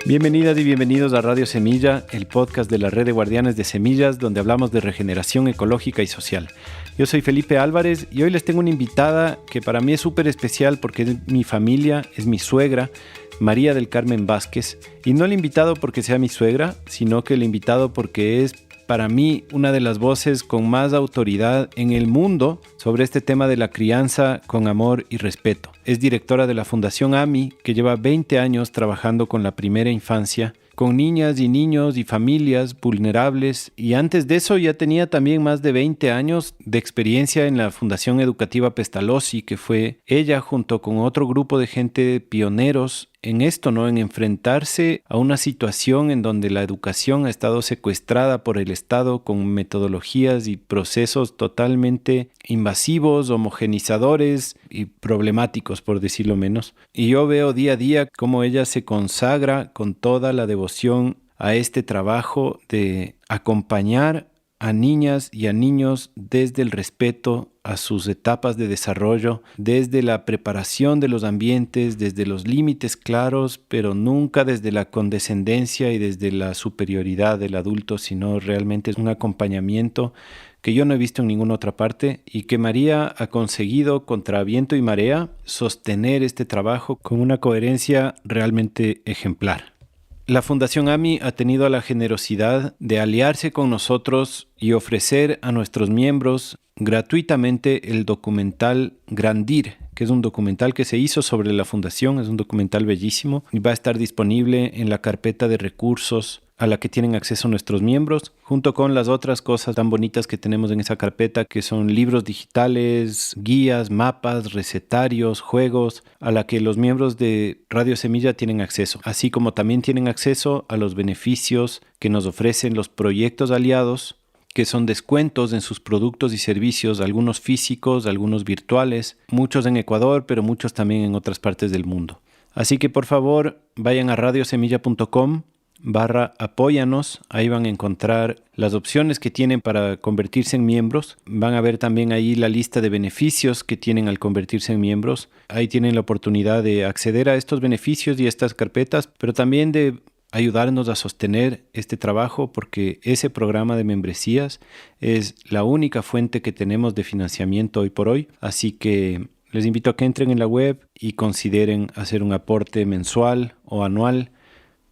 Bienvenidas y bienvenidos a Radio Semilla, el podcast de la Red de Guardianes de Semillas, donde hablamos de regeneración ecológica y social. Yo soy Felipe Álvarez y hoy les tengo una invitada que para mí es súper especial porque es mi familia, es mi suegra, María del Carmen Vázquez. Y no la he invitado porque sea mi suegra, sino que la he invitado porque es para mí una de las voces con más autoridad en el mundo sobre este tema de la crianza con amor y respeto. Es directora de la Fundación AMI, que lleva 20 años trabajando con la primera infancia, con niñas y niños y familias vulnerables, y antes de eso ya tenía también más de 20 años de experiencia en la Fundación Educativa Pestalozzi, que fue ella junto con otro grupo de gente pioneros en esto, ¿no? En enfrentarse a una situación en donde la educación ha estado secuestrada por el Estado con metodologías y procesos totalmente invasivos, homogenizadores y problemáticos, por decirlo menos. Y yo veo día a día cómo ella se consagra con toda la devoción a este trabajo de acompañar a niñas y a niños desde el respeto a sus etapas de desarrollo, desde la preparación de los ambientes, desde los límites claros, pero nunca desde la condescendencia y desde la superioridad del adulto, sino realmente es un acompañamiento que yo no he visto en ninguna otra parte y que María ha conseguido contra viento y marea sostener este trabajo con una coherencia realmente ejemplar. La Fundación AMI ha tenido la generosidad de aliarse con nosotros y ofrecer a nuestros miembros gratuitamente el documental Grandir, que es un documental que se hizo sobre la fundación, es un documental bellísimo y va a estar disponible en la carpeta de recursos a la que tienen acceso nuestros miembros, junto con las otras cosas tan bonitas que tenemos en esa carpeta, que son libros digitales, guías, mapas, recetarios, juegos, a la que los miembros de Radio Semilla tienen acceso, así como también tienen acceso a los beneficios que nos ofrecen los proyectos aliados, que son descuentos en sus productos y servicios, algunos físicos, algunos virtuales, muchos en Ecuador, pero muchos también en otras partes del mundo. Así que por favor, vayan a radiosemilla.com/apóyanos, ahí van a encontrar las opciones que tienen para convertirse en miembros, van a ver también ahí la lista de beneficios que tienen al convertirse en miembros, ahí tienen la oportunidad de acceder a estos beneficios y estas carpetas, pero también de ayudarnos a sostener este trabajo porque ese programa de membresías es la única fuente que tenemos de financiamiento hoy por hoy, así que les invito a que entren en la web y consideren hacer un aporte mensual o anual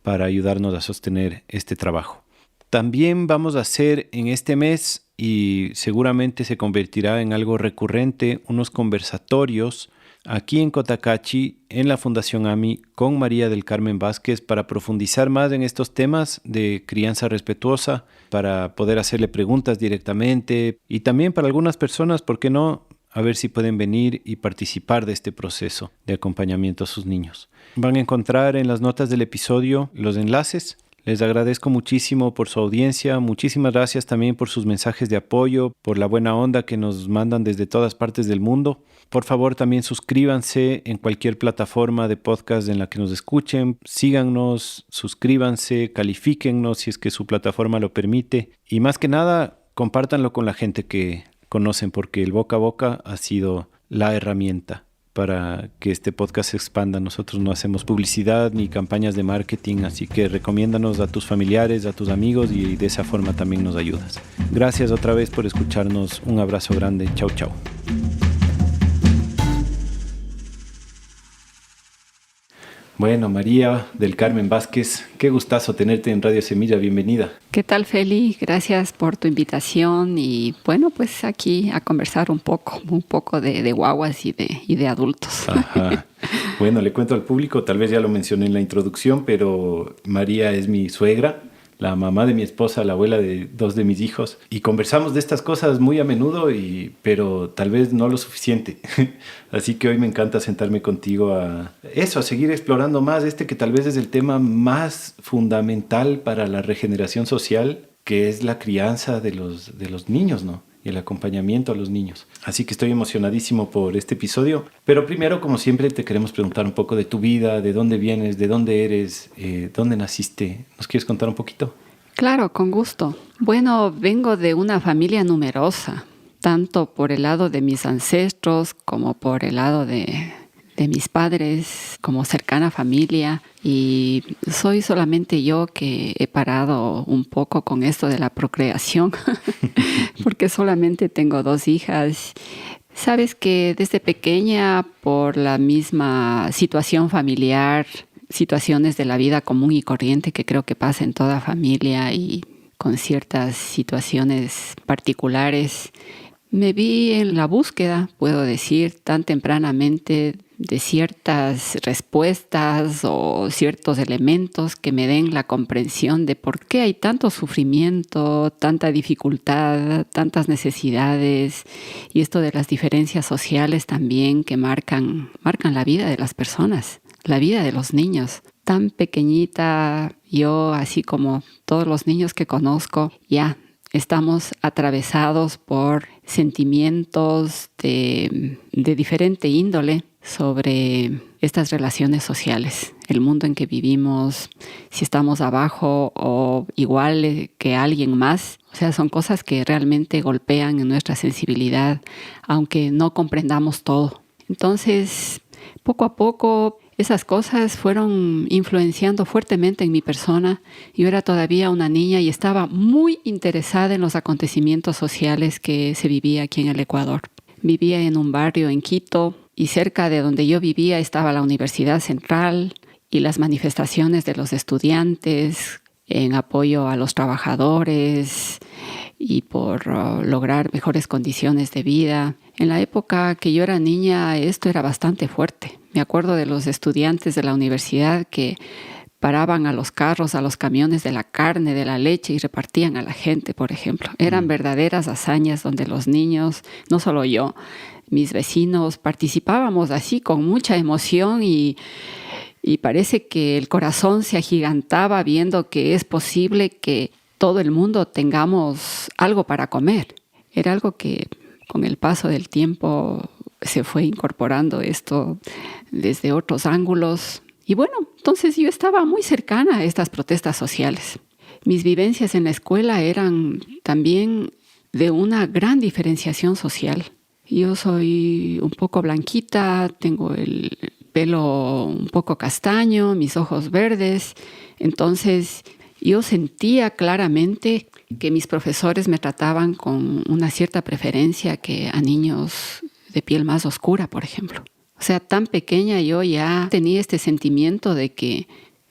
para ayudarnos a sostener este trabajo. También vamos a hacer en este mes, y seguramente se convertirá en algo recurrente, unos conversatorios aquí en Cotacachi, en la Fundación AMI, con María del Carmen Vázquez, para profundizar más en estos temas de crianza respetuosa, para poder hacerle preguntas directamente, y también para algunas personas, ¿por qué no?, a ver si pueden venir y participar de este proceso de acompañamiento a sus niños. Van a encontrar en las notas del episodio los enlaces. Les agradezco muchísimo por su audiencia, muchísimas gracias también por sus mensajes de apoyo, por la buena onda que nos mandan desde todas partes del mundo. Por favor, también suscríbanse en cualquier plataforma de podcast en la que nos escuchen. Síganos, suscríbanse, califíquennos si es que su plataforma lo permite. Y más que nada, compártanlo con la gente que conocen, porque el boca a boca ha sido la herramienta para que este podcast se expanda. Nosotros no hacemos publicidad ni campañas de marketing, así que recomiéndanos a tus familiares, a tus amigos y de esa forma también nos ayudas. Gracias otra vez por escucharnos. Un abrazo grande. Chau, chau. Bueno, María del Carmen Vázquez, qué gustazo tenerte en Radio Semilla, bienvenida. ¿Qué tal, Feli? Gracias por tu invitación y bueno, pues aquí a conversar un poco de guaguas y de adultos. Ajá. Bueno, le cuento al público, tal vez ya lo mencioné en la introducción, pero María es mi suegra, la mamá de mi esposa, la abuela de 2 de mis hijos, y conversamos de estas cosas muy a menudo, pero tal vez no lo suficiente. Así que hoy me encanta sentarme contigo a seguir explorando más que tal vez es el tema más fundamental para la regeneración social, que es la crianza de los niños, ¿no? Y el acompañamiento a los niños. Así que estoy emocionadísimo por este episodio. Pero primero, como siempre, te queremos preguntar un poco de tu vida, de dónde vienes, de dónde eres, dónde naciste. ¿Nos quieres contar un poquito? Claro, con gusto. Bueno, vengo de una familia numerosa, tanto por el lado de mis ancestros como por el lado de de mis padres como cercana familia, y soy solamente yo que he parado un poco con esto de la procreación porque solamente tengo 2 hijas. Sabes que desde pequeña, por la misma situación familiar, situaciones de la vida común y corriente que creo que pasa en toda familia y con ciertas situaciones particulares, me vi en la búsqueda, puedo decir, tan tempranamente de ciertas respuestas o ciertos elementos que me den la comprensión de por qué hay tanto sufrimiento, tanta dificultad, tantas necesidades, y esto de las diferencias sociales también que marcan la vida de las personas, la vida de los niños. Tan pequeñita, yo, así como todos los niños que conozco, ya estamos atravesados por sentimientos de diferente índole sobre estas relaciones sociales, el mundo en que vivimos, si estamos abajo o igual que alguien más. O sea, son cosas que realmente golpean en nuestra sensibilidad, aunque no comprendamos todo. Entonces, poco a poco, esas cosas fueron influenciando fuertemente en mi persona. Yo era todavía una niña y estaba muy interesada en los acontecimientos sociales que se vivía aquí en el Ecuador. Vivía en un barrio en Quito y cerca de donde yo vivía estaba la Universidad Central y las manifestaciones de los estudiantes en apoyo a los trabajadores y por lograr mejores condiciones de vida. En la época que yo era niña, esto era bastante fuerte. Me acuerdo de los estudiantes de la universidad que paraban a los carros, a los camiones de la carne, de la leche y repartían a la gente, por ejemplo. Eran verdaderas hazañas donde los niños, no solo yo, mis vecinos, participábamos así con mucha emoción y parece que el corazón se agigantaba viendo que es posible que todo el mundo tengamos algo para comer. Era algo que con el paso del tiempo se fue incorporando esto desde otros ángulos. Y bueno, entonces yo estaba muy cercana a estas protestas sociales. Mis vivencias en la escuela eran también de una gran diferenciación social. Yo soy un poco blanquita, tengo el pelo un poco castaño, mis ojos verdes. Entonces yo sentía claramente que mis profesores me trataban con una cierta preferencia que a niños de piel más oscura, por ejemplo. O sea, tan pequeña yo ya tenía este sentimiento de que,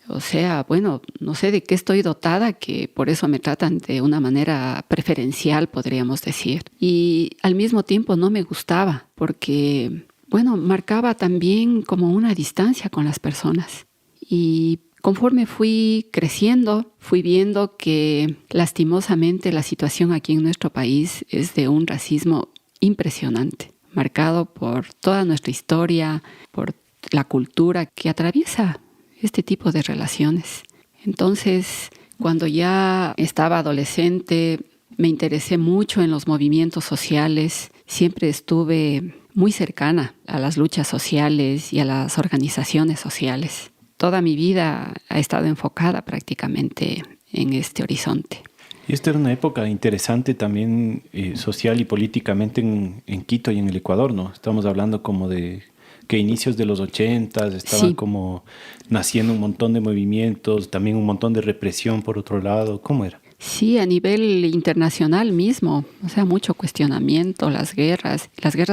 o sea, bueno, no sé de qué estoy dotada, que por eso me tratan de una manera preferencial, podríamos decir. Y al mismo tiempo no me gustaba, porque, bueno, marcaba también como una distancia con las personas. Y conforme fui creciendo, fui viendo que lastimosamente la situación aquí en nuestro país es de un racismo impresionante, marcado por toda nuestra historia, por la cultura que atraviesa este tipo de relaciones. Entonces, cuando ya estaba adolescente, me interesé mucho en los movimientos sociales. Siempre estuve muy cercana a las luchas sociales y a las organizaciones sociales. Toda mi vida ha estado enfocada prácticamente en este horizonte. Y esta era una época interesante también social y políticamente en Quito y en el Ecuador, ¿no? Estamos hablando como de que inicios de los 80s estaban como naciendo un montón de movimientos, también un montón de represión por otro lado. ¿Cómo era? Sí, a nivel internacional mismo, o sea, mucho cuestionamiento, las guerras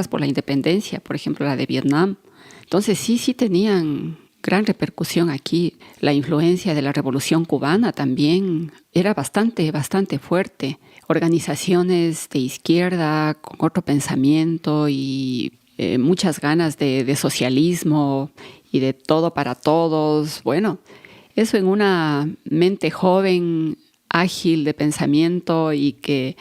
por la independencia, por ejemplo, la de Vietnam. Entonces sí tenían gran repercusión aquí. La influencia de la Revolución Cubana también era bastante fuerte. Organizaciones de izquierda con otro pensamiento y muchas ganas de socialismo y de todo para todos. Bueno, eso en una mente joven, ágil de pensamiento y que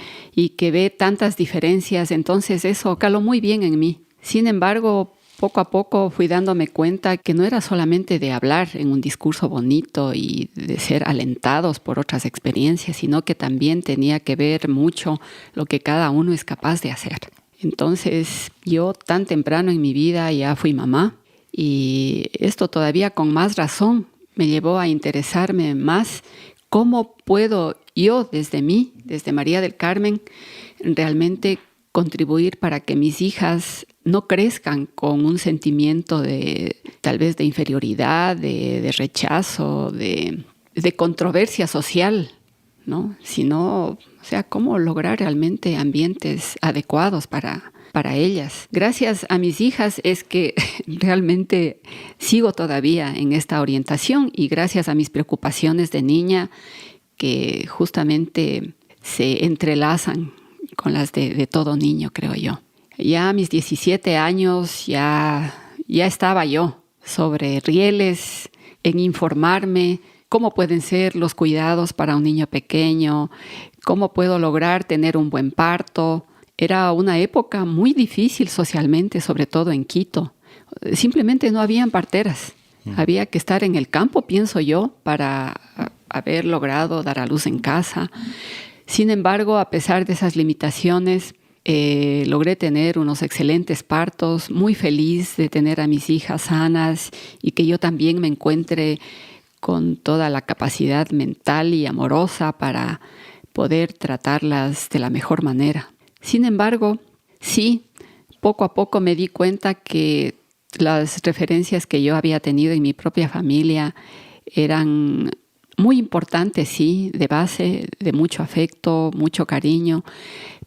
ve tantas diferencias, entonces eso caló muy bien en mí. Sin embargo, poco a poco fui dándome cuenta que no era solamente de hablar en un discurso bonito y de ser alentados por otras experiencias, sino que también tenía que ver mucho lo que cada uno es capaz de hacer. Entonces, yo tan temprano en mi vida ya fui mamá y esto todavía con más razón me llevó a interesarme más cómo puedo yo desde María del Carmen, realmente contribuir para que mis hijas no crezcan con un sentimiento de tal vez de inferioridad, de rechazo, de controversia social, ¿no? Sino, o sea, cómo lograr realmente ambientes adecuados para ellas. Gracias a mis hijas es que realmente sigo todavía en esta orientación, y gracias a mis preocupaciones de niña que justamente se entrelazan con las de todo niño, creo yo. Ya a mis 17 años ya estaba yo sobre rieles, en informarme cómo pueden ser los cuidados para un niño pequeño, cómo puedo lograr tener un buen parto. Era una época muy difícil socialmente, sobre todo en Quito. Simplemente no habían parteras. Había que estar en el campo, pienso yo, para haber logrado dar a luz en casa. Sin embargo, a pesar de esas limitaciones, logré tener unos excelentes partos, muy feliz de tener a mis hijas sanas y que yo también me encuentre con toda la capacidad mental y amorosa para poder tratarlas de la mejor manera. Sin embargo, sí, poco a poco me di cuenta que las referencias que yo había tenido en mi propia familia eran muy importantes, sí, de base, de mucho afecto, mucho cariño,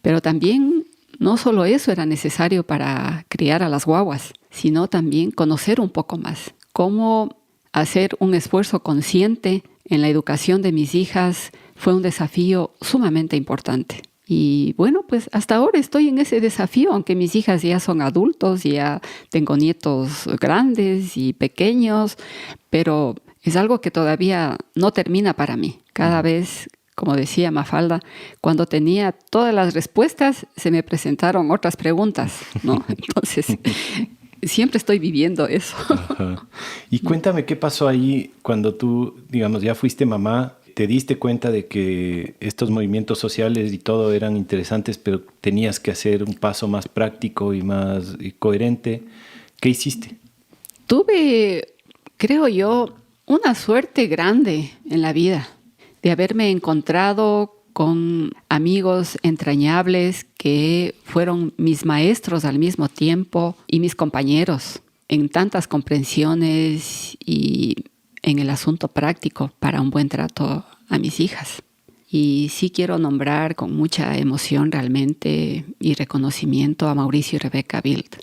pero también no solo eso era necesario para criar a las guaguas, sino también conocer un poco más, cómo hacer un esfuerzo consciente en la educación de mis hijas fue un desafío sumamente importante. Y bueno, pues hasta ahora estoy en ese desafío, aunque mis hijas ya son adultos, ya tengo nietos grandes y pequeños, pero es algo que todavía no termina para mí. Cada vez, como decía Mafalda, cuando tenía todas las respuestas, se me presentaron otras preguntas, ¿no? Entonces, siempre estoy viviendo eso. Ajá. Y cuéntame qué pasó ahí cuando tú, digamos, ya fuiste mamá. ¿Te diste cuenta de que estos movimientos sociales y todo eran interesantes, pero tenías que hacer un paso más práctico y más coherente? ¿Qué hiciste? Tuve, creo yo, una suerte grande en la vida de haberme encontrado con amigos entrañables que fueron mis maestros al mismo tiempo y mis compañeros en tantas comprensiones y en el asunto práctico para un buen trato a mis hijas. Y sí quiero nombrar con mucha emoción realmente y reconocimiento a Mauricio y Rebeca Bild.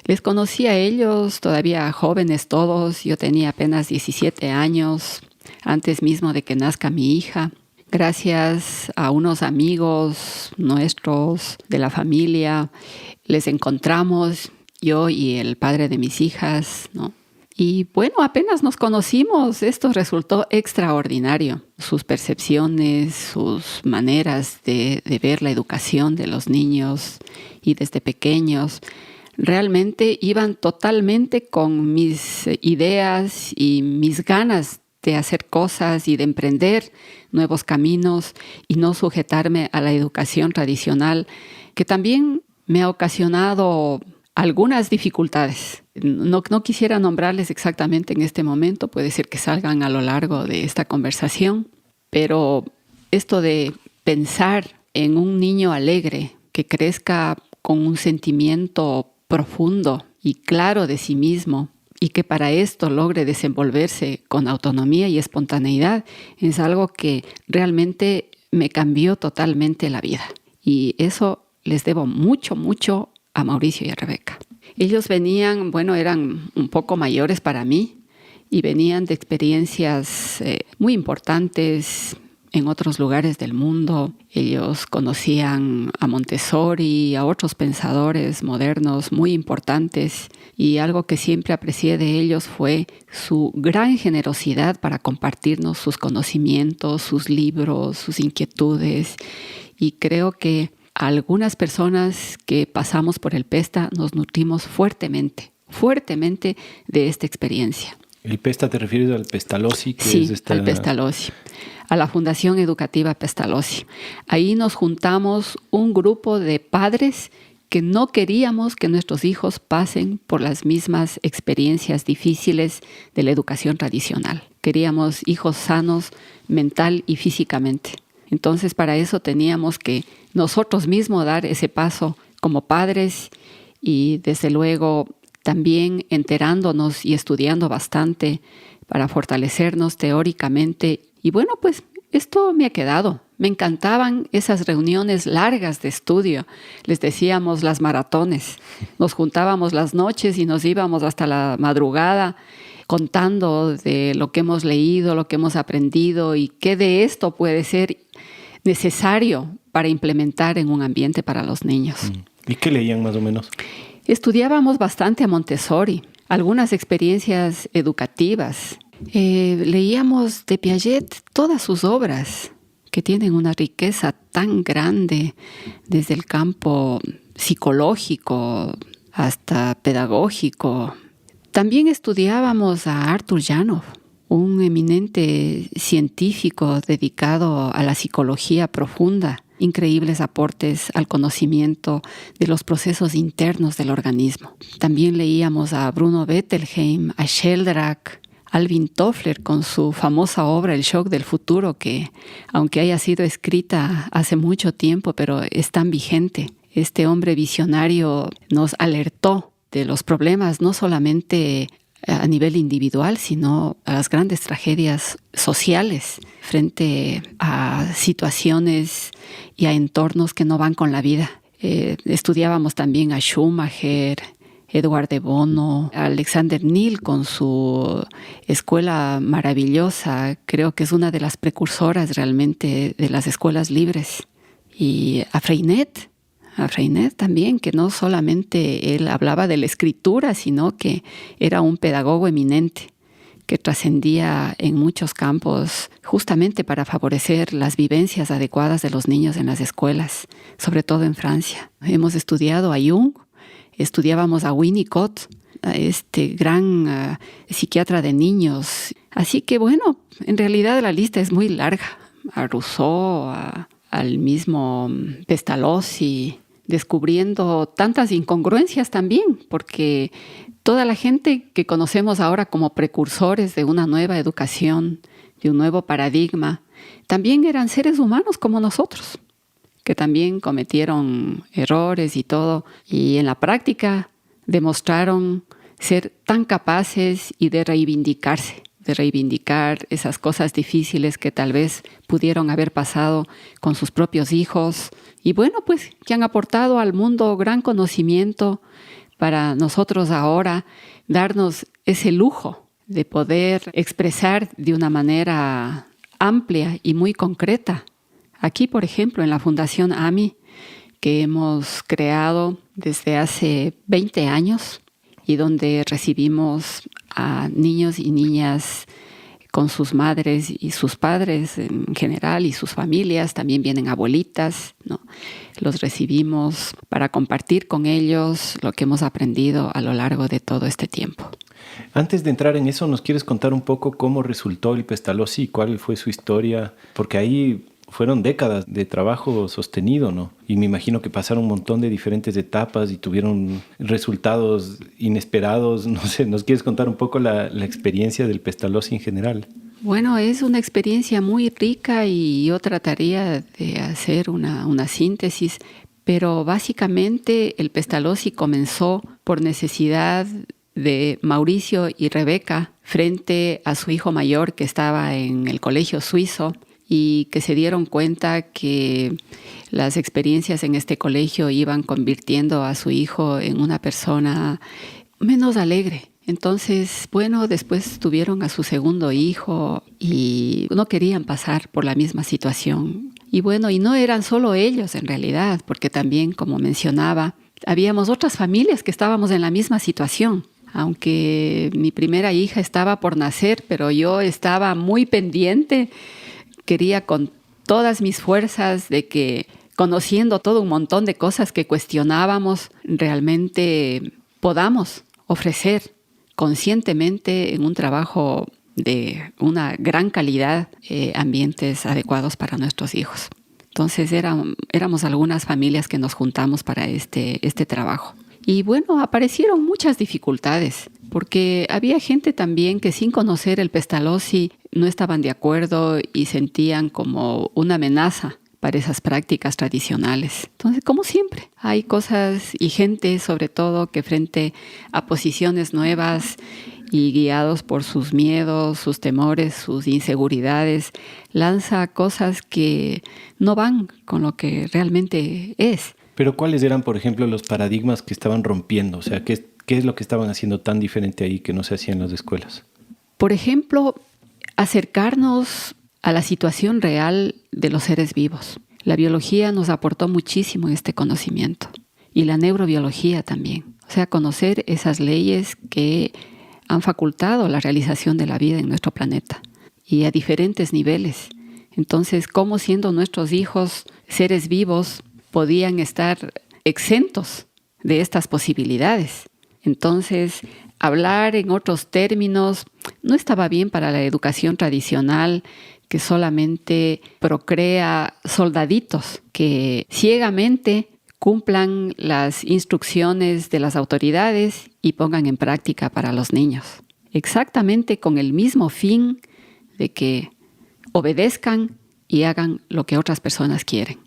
Les conocí a ellos todavía jóvenes todos, yo tenía apenas 17 años, antes mismo de que nazca mi hija. Gracias a unos amigos nuestros de la familia, les encontramos, yo y el padre de mis hijas, ¿no? Y bueno, apenas nos conocimos, esto resultó extraordinario. Sus percepciones, sus maneras de ver la educación de los niños y desde pequeños, realmente iban totalmente con mis ideas y mis ganas de hacer cosas y de emprender nuevos caminos y no sujetarme a la educación tradicional, que también me ha ocasionado algunas dificultades. No quisiera nombrarles exactamente en este momento, puede ser que salgan a lo largo de esta conversación, pero esto de pensar en un niño alegre que crezca con un sentimiento profundo y claro de sí mismo y que para esto logre desenvolverse con autonomía y espontaneidad es algo que realmente me cambió totalmente la vida. Y eso les debo mucho, mucho a Mauricio y a Rebeca. Ellos venían, eran un poco mayores para mí y venían de experiencias muy importantes en otros lugares del mundo. Ellos conocían a Montessori, a otros pensadores modernos muy importantes, y algo que siempre aprecié de ellos fue su gran generosidad para compartirnos sus conocimientos, sus libros, sus inquietudes. Y creo que algunas personas que pasamos por el PESTA nos nutrimos fuertemente de esta experiencia. ¿El PESTA te refieres al Pestalozzi? Sí, al Pestalozzi, a la Fundación Educativa Pestalozzi. Ahí nos juntamos un grupo de padres que no queríamos que nuestros hijos pasen por las mismas experiencias difíciles de la educación tradicional. Queríamos hijos sanos mental y físicamente. Entonces, para eso teníamos que nosotros mismos dar ese paso como padres y desde luego también enterándonos y estudiando bastante para fortalecernos teóricamente. Y bueno, pues esto me ha quedado. Me encantaban esas reuniones largas de estudio. Les decíamos las maratones. Nos juntábamos las noches y nos íbamos hasta la madrugada contando de lo que hemos leído, lo que hemos aprendido y qué de esto puede ser necesario para implementar en un ambiente para los niños. ¿Y qué leían más o menos? Estudiábamos bastante a Montessori, algunas experiencias educativas. Leíamos de Piaget todas sus obras, que tienen una riqueza tan grande desde el campo psicológico hasta pedagógico. También estudiábamos a Arthur Janov, un eminente científico dedicado a la psicología profunda, increíbles aportes al conocimiento de los procesos internos del organismo. También leíamos a Bruno Bettelheim, a Sheldrake, Alvin Toffler con su famosa obra El shock del futuro, que aunque haya sido escrita hace mucho tiempo, pero es tan vigente. Este hombre visionario nos alertó de los problemas no solamente a nivel individual, sino a las grandes tragedias sociales frente a situaciones y a entornos que no van con la vida. Estudiábamos también a Schumacher, Edward de Bono, Alexander Neal con su escuela maravillosa. Creo que es una de las precursoras realmente de las escuelas libres. Y a Freinet también, que no solamente él hablaba de la escritura, sino que era un pedagogo eminente que trascendía en muchos campos justamente para favorecer las vivencias adecuadas de los niños en las escuelas, sobre todo en Francia. Hemos estudiado a Jung, estudiábamos a Winnicott, a este gran psiquiatra de niños. Así que bueno, en realidad la lista es muy larga. A Rousseau, al mismo Pestalozzi, descubriendo tantas incongruencias también, porque toda la gente que conocemos ahora como precursores de una nueva educación, de un nuevo paradigma, también eran seres humanos como nosotros, que también cometieron errores y todo, y en la práctica demostraron ser tan capaces y de reivindicarse, de reivindicar esas cosas difíciles que tal vez pudieron haber pasado con sus propios hijos, y bueno, pues que han aportado al mundo gran conocimiento para nosotros ahora darnos ese lujo de poder expresar de una manera amplia y muy concreta. Aquí, por ejemplo, en la Fundación AMI, que hemos creado desde hace 20 años y donde recibimos a niños y niñas con sus madres y sus padres en general y sus familias, también vienen abuelitas, ¿no? Los recibimos para compartir con ellos lo que hemos aprendido a lo largo de todo este tiempo. Antes de entrar en eso, ¿nos quieres contar un poco cómo resultó el Pestalozzi y cuál fue su historia? Porque ahí fueron décadas de trabajo sostenido, ¿no? Y me imagino que pasaron un montón de diferentes etapas y tuvieron resultados inesperados. No sé, ¿nos quieres contar un poco la experiencia del Pestalozzi en general? Bueno, es una experiencia muy rica y yo trataría de hacer una síntesis, pero básicamente el Pestalozzi comenzó por necesidad de Mauricio y Rebeca frente a su hijo mayor que estaba en el colegio suizo y que se dieron cuenta que las experiencias en este colegio iban convirtiendo a su hijo en una persona menos alegre. Entonces, bueno, después tuvieron a su segundo hijo y no querían pasar por la misma situación. Y bueno, y no eran solo ellos en realidad, porque también, como mencionaba, habíamos otras familias que estábamos en la misma situación. Aunque mi primera hija estaba por nacer, pero yo estaba muy pendiente. Quería con todas mis fuerzas de que, conociendo todo un montón de cosas que cuestionábamos, realmente podamos ofrecer conscientemente en un trabajo de una gran calidad ambientes adecuados para nuestros hijos. Entonces éramos algunas familias que nos juntamos para este trabajo. Y bueno, aparecieron muchas dificultades, porque había gente también que sin conocer el Pestalozzi no estaban de acuerdo y sentían como una amenaza para esas prácticas tradicionales. Entonces, como siempre, hay cosas y gente, sobre todo, que frente a posiciones nuevas y guiados por sus miedos, sus temores, sus inseguridades, lanza cosas que no van con lo que realmente es. Pero ¿cuáles eran, por ejemplo, los paradigmas que estaban rompiendo? O sea, ¿qué es lo que estaban haciendo tan diferente ahí que no se hacía en las escuelas? Por ejemplo, acercarnos a la situación real de los seres vivos. La biología nos aportó muchísimo este conocimiento y la neurobiología también. O sea, conocer esas leyes que han facultado la realización de la vida en nuestro planeta y a diferentes niveles. Entonces, ¿cómo siendo nuestros hijos seres vivos podían estar exentos de estas posibilidades? Entonces, hablar en otros términos no estaba bien para la educación tradicional, que solamente procrea soldaditos que ciegamente cumplan las instrucciones de las autoridades y pongan en práctica para los niños. Exactamente con el mismo fin de que obedezcan y hagan lo que otras personas quieren.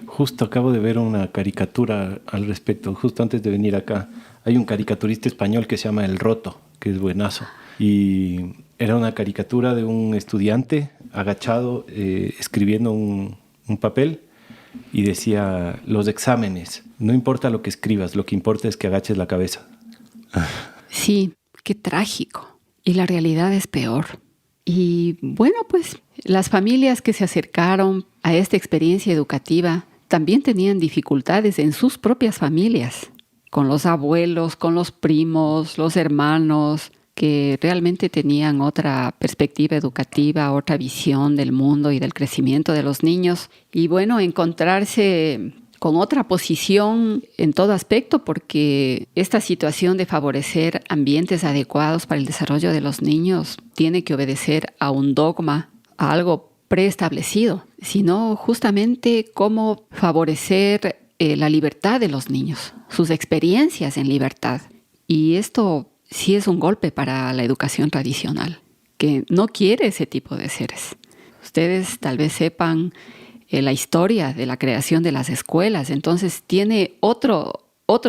Justo acabo de ver una caricatura al respecto, justo antes de venir acá. Hay un caricaturista español que se llama El Roto, que es buenazo. Y era una caricatura de un estudiante agachado escribiendo un papel y decía: los exámenes, no importa lo que escribas, lo que importa es que agaches la cabeza. Sí, qué trágico. Y la realidad es peor. Y bueno, pues las familias que se acercaron a esta experiencia educativa también tenían dificultades en sus propias familias, con los abuelos, con los primos, los hermanos, que realmente tenían otra perspectiva educativa, otra visión del mundo y del crecimiento de los niños. Y bueno, encontrarse con otra posición en todo aspecto, porque esta situación de favorecer ambientes adecuados para el desarrollo de los niños tiene que obedecer a un dogma, a algo preestablecido, sino justamente cómo favorecer la libertad de los niños, sus experiencias en libertad. Y esto sí es un golpe para la educación tradicional, que no quiere ese tipo de seres. Ustedes tal vez sepan la historia de la creación de las escuelas, entonces tiene otro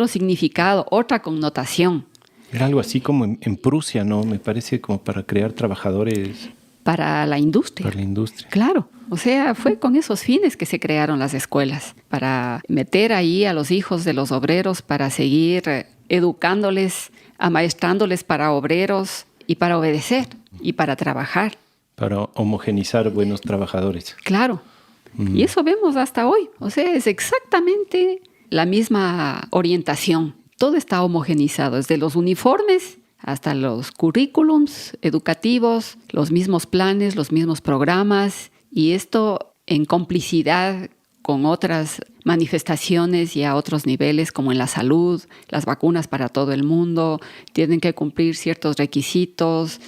significado, otra connotación. Era algo así como en Prusia, ¿no? Me parece como para crear trabajadores. Para la industria. Para la industria. Claro. O sea, fue con esos fines que se crearon las escuelas, para meter ahí a los hijos de los obreros, para seguir educándoles, amaestrándoles para obreros y para obedecer y para trabajar. Para homogenizar buenos trabajadores. Claro. Y eso vemos hasta hoy. O sea, es exactamente la misma orientación. Todo está homogenizado, desde los uniformes hasta los currículums educativos, los mismos planes, los mismos programas, y esto en complicidad con otras manifestaciones y a otros niveles, como en la salud, las vacunas para todo el mundo, tienen que cumplir ciertos requisitos,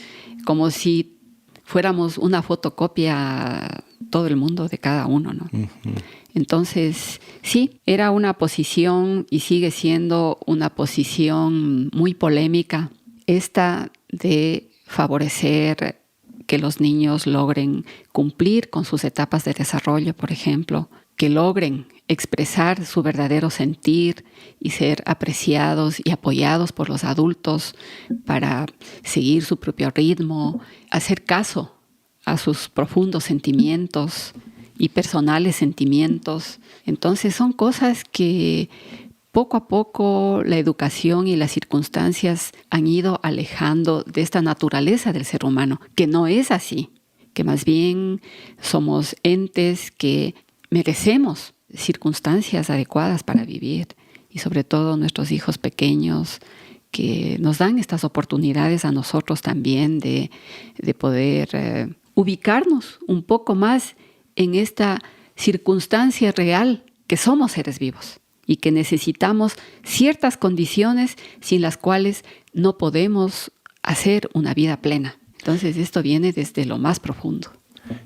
como si fuéramos una fotocopia todo el mundo de cada uno, ¿no? Uh-huh. Entonces, sí, era una posición y sigue siendo una posición muy polémica, esta de favorecer que los niños logren cumplir con sus etapas de desarrollo, por ejemplo, que logren expresar su verdadero sentir y ser apreciados y apoyados por los adultos para seguir su propio ritmo, hacer caso a sus profundos sentimientos y personales sentimientos. Entonces son cosas que poco a poco la educación y las circunstancias han ido alejando de esta naturaleza del ser humano, que no es así, que más bien somos entes que merecemos circunstancias adecuadas para vivir, y sobre todo nuestros hijos pequeños que nos dan estas oportunidades a nosotros también de poder ubicarnos un poco más en esta circunstancia real que somos seres vivos y que necesitamos ciertas condiciones sin las cuales no podemos hacer una vida plena. Entonces esto viene desde lo más profundo.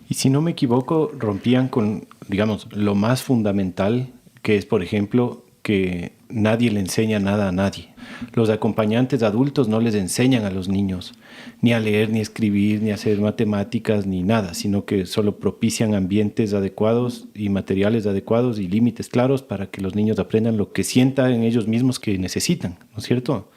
Y si no me equivoco, rompían con, digamos, lo más fundamental, que es, por ejemplo, que nadie le enseña nada a nadie. Los acompañantes adultos no les enseñan a los niños ni a leer, ni a escribir, ni a hacer matemáticas, ni nada, sino que solo propician ambientes adecuados y materiales adecuados y límites claros para que los niños aprendan lo que sientan en ellos mismos que necesitan, ¿no es cierto?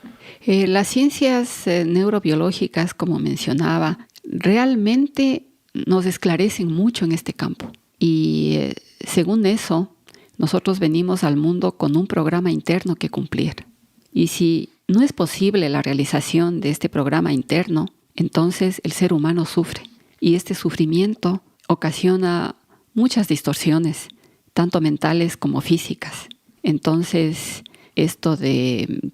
Las ciencias neurobiológicas, como mencionaba, realmente nos esclarecen mucho en este campo. Y según eso, nosotros venimos al mundo con un programa interno que cumplir. Y si no es posible la realización de este programa interno, entonces el ser humano sufre. Y este sufrimiento ocasiona muchas distorsiones, tanto mentales como físicas. Entonces, esto de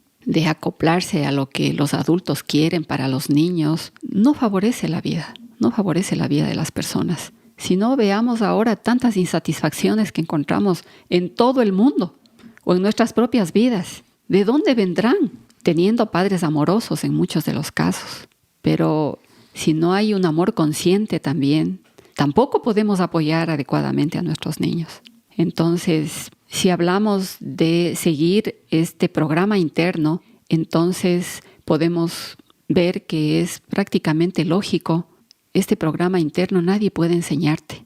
acoplarse a lo que los adultos quieren para los niños no favorece la vida de las personas. Si no, veamos ahora tantas insatisfacciones que encontramos en todo el mundo o en nuestras propias vidas. ¿De dónde vendrán? Teniendo padres amorosos en muchos de los casos. Pero si no hay un amor consciente también, tampoco podemos apoyar adecuadamente a nuestros niños. Entonces, si hablamos de seguir este programa interno, entonces podemos ver que es prácticamente lógico. Este programa interno nadie puede enseñarte.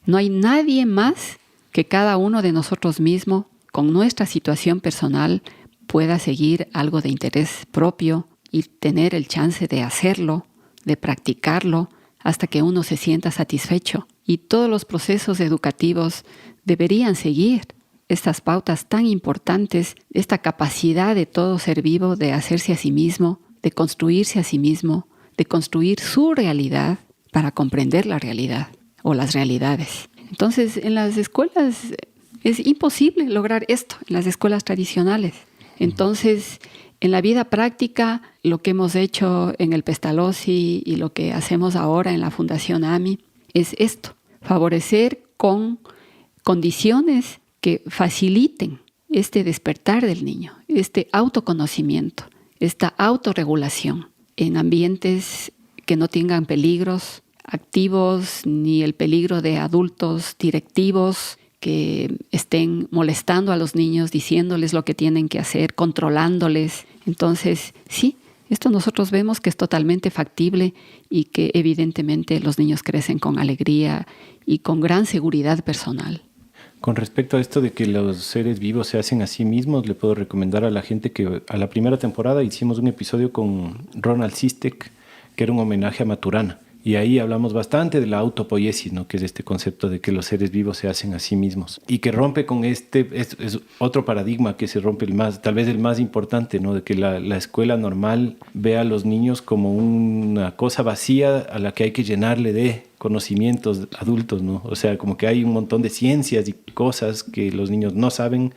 No hay nadie más que cada uno de nosotros mismos, con nuestra situación personal, pueda seguir algo de interés propio y tener el chance de hacerlo, de practicarlo, hasta que uno se sienta satisfecho. Y todos los procesos educativos deberían seguir estas pautas tan importantes, esta capacidad de todo ser vivo de hacerse a sí mismo, de construirse a sí mismo, de construir su realidad para comprender la realidad o las realidades. Entonces, en las escuelas es imposible lograr esto, en las escuelas tradicionales. Entonces, en la vida práctica, lo que hemos hecho en el Pestalozzi y lo que hacemos ahora en la Fundación AMI es esto, favorecer con condiciones que faciliten este despertar del niño, este autoconocimiento, esta autorregulación en ambientes que no tengan peligros activos ni el peligro de adultos directivos que estén molestando a los niños, diciéndoles lo que tienen que hacer, controlándoles. Entonces, sí, esto nosotros vemos que es totalmente factible y que evidentemente los niños crecen con alegría y con gran seguridad personal. Con respecto a esto de que los seres vivos se hacen a sí mismos, le puedo recomendar a la gente que a la primera temporada hicimos un episodio con Ronald Sistek, que era un homenaje a Maturana. Y ahí hablamos bastante de la autopoiesis, ¿no? Que es este concepto de que los seres vivos se hacen a sí mismos. Y que rompe con es otro paradigma que se rompe tal vez el más importante, ¿no? De que la escuela normal ve a los niños como una cosa vacía a la que hay que llenarle de conocimientos adultos, ¿no? O sea, como que hay un montón de ciencias y cosas que los niños no saben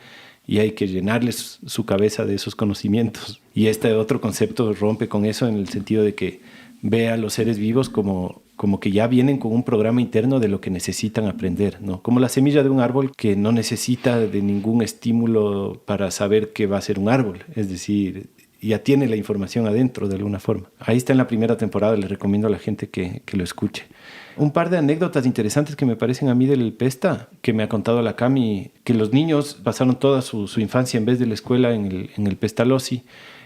y hay que llenarles su cabeza de esos conocimientos. Y este otro concepto rompe con eso en el sentido de que ve a los seres vivos como que ya vienen con un programa interno de lo que necesitan aprender, ¿no? Como la semilla de un árbol que no necesita de ningún estímulo para saber que va a ser un árbol. Es decir, ya tiene la información adentro de alguna forma. Ahí está en la primera temporada, le recomiendo a la gente que lo escuche. Un par de anécdotas interesantes que me parecen a mí del Pesta, que me ha contado la Cami, que los niños pasaron toda su infancia en vez de la escuela en el Pestalozzi,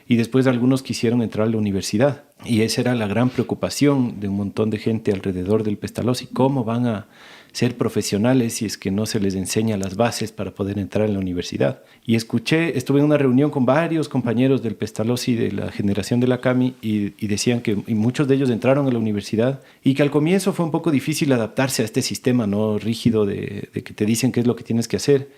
y después algunos quisieron entrar a la universidad. Y esa era la gran preocupación de un montón de gente alrededor del Pestalozzi. ¿Cómo van a ser profesionales si es que no se les enseña las bases para poder entrar en la universidad? Y estuve en una reunión con varios compañeros del Pestalozzi de la generación de la Cami y decían que muchos de ellos entraron a la universidad y que al comienzo fue un poco difícil adaptarse a este sistema no rígido de que te dicen qué es lo que tienes que hacer.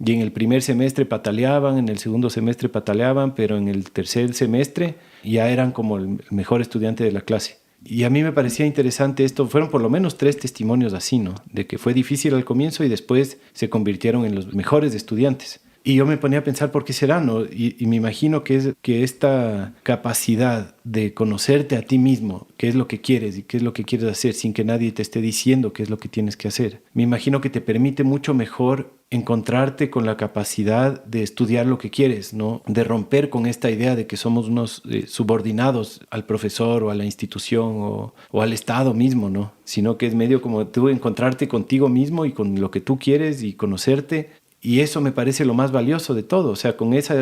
Y en el primer semestre pataleaban, en el segundo semestre pataleaban, pero en el tercer semestre ya eran como el mejor estudiante de la clase. Y a mí me parecía interesante esto. Fueron por lo menos 3 testimonios así, ¿no? De que fue difícil al comienzo y después se convirtieron en los mejores estudiantes. Y yo me ponía a pensar por qué será, ¿no? Y me imagino que esta capacidad de conocerte a ti mismo, qué es lo que quieres y qué es lo que quieres hacer sin que nadie te esté diciendo qué es lo que tienes que hacer. Me imagino que te permite mucho mejor encontrarte con la capacidad de estudiar lo que quieres, ¿no? De romper con esta idea de que somos unos subordinados al profesor o a la institución o al Estado mismo, ¿no? Sino que es medio como tú encontrarte contigo mismo y con lo que tú quieres y conocerte Y eso me parece lo más valioso de todo. O sea, con esa